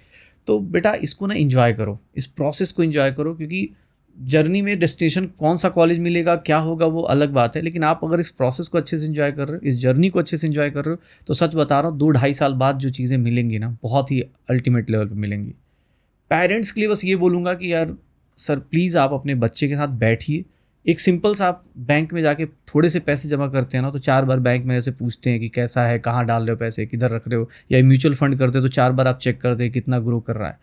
तो बेटा इसको ना एंजॉय करो, इस प्रोसेस को एंजॉय करो। क्योंकि जर्नी में डेस्टिनेशन कौन सा कॉलेज मिलेगा, क्या होगा, वो अलग बात है, लेकिन आप अगर इस प्रोसेस को अच्छे से एंजॉय कर रहे हो, इस जर्नी को अच्छे से एंजॉय कर रहे हो, तो सच बता रहा हूँ 2-2.5 साल बाद जो चीज़ें मिलेंगी ना, बहुत ही अल्टीमेट लेवल पे मिलेंगी। पेरेंट्स के लिए बस ये बोलूँगा कि यार सर प्लीज़ आप अपने बच्चे के साथ बैठिए। एक सिंपल सा, आप बैंक में जाके थोड़े से पैसे जमा करते हैं ना, तो 4 बार बैंक में ऐसे पूछते हैं कि कैसा है, कहाँ डाल रहे हो पैसे, किधर रख रहे हो, या म्यूचुअल फंड करते हो तो 4 बार आप चेक करते हैं कितना ग्रो कर रहा है।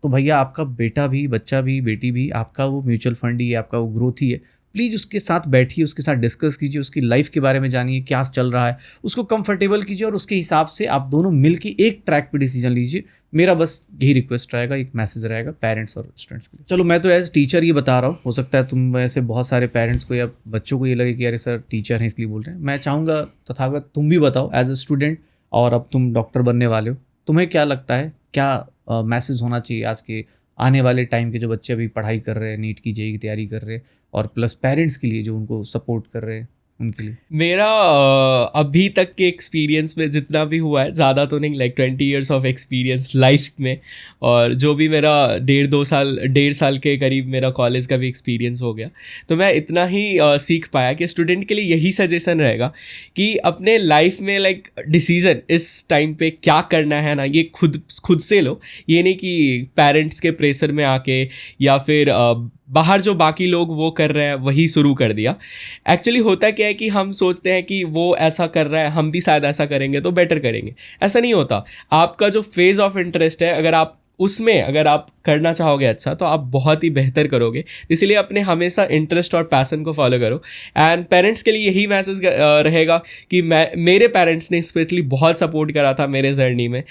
तो भैया आपका बेटा भी, बच्चा भी, बेटी भी, आपका वो म्यूचुअल फंड ही है, आपका वो ग्रोथ ही है। प्लीज़ उसके साथ बैठिए, उसके साथ डिस्कस कीजिए, उसकी लाइफ के बारे में जानिए, क्या चल रहा है, उसको कंफर्टेबल कीजिए, और उसके हिसाब से आप दोनों मिलके एक ट्रैक पे डिसीजन लीजिए। मेरा बस यही रिक्वेस्ट रहेगा, एक मैसेज रहेगा पेरेंट्स और स्टूडेंट्स के लिए। चलो मैं तो एज टीचर ये बता रहा हूँ, हो सकता है तुम ऐसे बहुत सारे पेरेंट्स को या बच्चों को ये लगे कि अरे सर टीचर हैं इसलिए बोल रहे हैं। मैं चाहूँगा तथागत तुम भी बताओ एज ए स्टूडेंट, और अब तुम डॉक्टर बनने वाले हो, तुम्हें क्या लगता है क्या मैसेज होना चाहिए आज के आने वाले टाइम के जो बच्चे अभी पढ़ाई कर रहे हैं, नीट की JEE की तैयारी कर रहे हैं, और प्लस पेरेंट्स के लिए जो उनको सपोर्ट कर रहे हैं उनके लिए? मेरा अभी तक के एक्सपीरियंस में जितना भी हुआ है, ज़्यादा तो नहीं, like 20 years of experience life में, और जो भी मेरा 1.5 साल के करीब मेरा कॉलेज का भी एक्सपीरियंस हो गया, तो मैं इतना ही सीख पाया कि स्टूडेंट के लिए यही सजेशन रहेगा कि अपने लाइफ में लाइक डिसीज़न इस टाइम पे क्या करना है ना, ये खुद से लो। ये नहीं कि पेरेंट्स के प्रेशर में आके या फिर बाहर जो बाकी लोग वो कर रहे हैं वही शुरू कर दिया। एक्चुअली होता क्या है कि हम सोचते हैं कि वो ऐसा कर रहा है, हम भी शायद ऐसा करेंगे तो बेटर करेंगे। ऐसा नहीं होता। आपका जो फेज़ ऑफ इंटरेस्ट है, अगर आप उसमें अगर आप करना चाहोगे अच्छा तो आप बहुत ही बेहतर करोगे। इसलिए अपने हमेशा इंटरेस्ट और पैशन को फॉलो करो। एंड पेरेंट्स के लिए यही मैसेज रहेगा कि मेरे पेरेंट्स ने स्पेशली बहुत सपोर्ट करा था मेरे जर्नी में।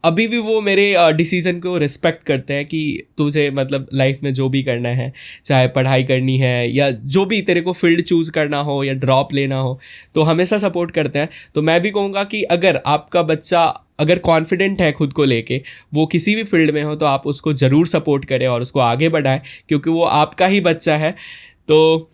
अभी भी वो मेरे डिसीजन को रिस्पेक्ट करते हैं कि तुझे मतलब लाइफ में जो भी करना है, चाहे पढ़ाई करनी है या जो भी तेरे को फील्ड चूज़ करना हो या ड्रॉप लेना हो, तो हमेशा सपोर्ट करते हैं। तो मैं भी कहूँगा कि अगर आपका बच्चा अगर कॉन्फिडेंट है खुद को लेके, वो किसी भी फील्ड में हो, तो आप उसको ज़रूर सपोर्ट करें और उसको आगे बढ़ाएं, क्योंकि वो आपका ही बच्चा है। तो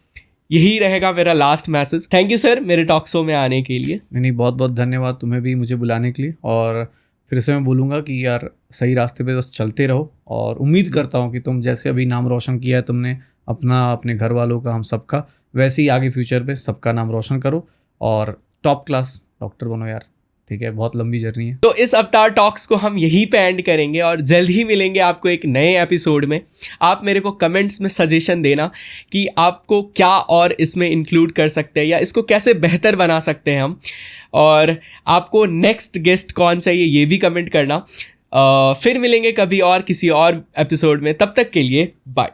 यही रहेगा मेरा last message. Thank you sir मेरे टॉक शो में आने के लिए। नहीं, बहुत बहुत धन्यवाद तुम्हें भी मुझे बुलाने के लिए। और फिर से मैं बोलूँगा कि यार सही रास्ते पे बस चलते रहो, और उम्मीद करता हूँ कि तुम जैसे अभी नाम रोशन किया है तुमने अपना, अपने घर वालों का, हम सबका, वैसे ही आगे फ्यूचर पे सबका नाम रोशन करो और टॉप क्लास डॉक्टर बनो यार। ठीक है, बहुत लंबी जर्नी है। तो इस अवतार टॉक्स को हम यहीं पे एंड करेंगे और जल्द ही मिलेंगे आपको एक नए एपिसोड में। आप मेरे को कमेंट्स में सजेशन देना कि आपको क्या और इसमें इंक्लूड कर सकते हैं या इसको कैसे बेहतर बना सकते हैं हम, और आपको नेक्स्ट गेस्ट कौन चाहिए ये भी कमेंट करना। फिर मिलेंगे कभी और किसी और एपिसोड में, तब तक के लिए बाय।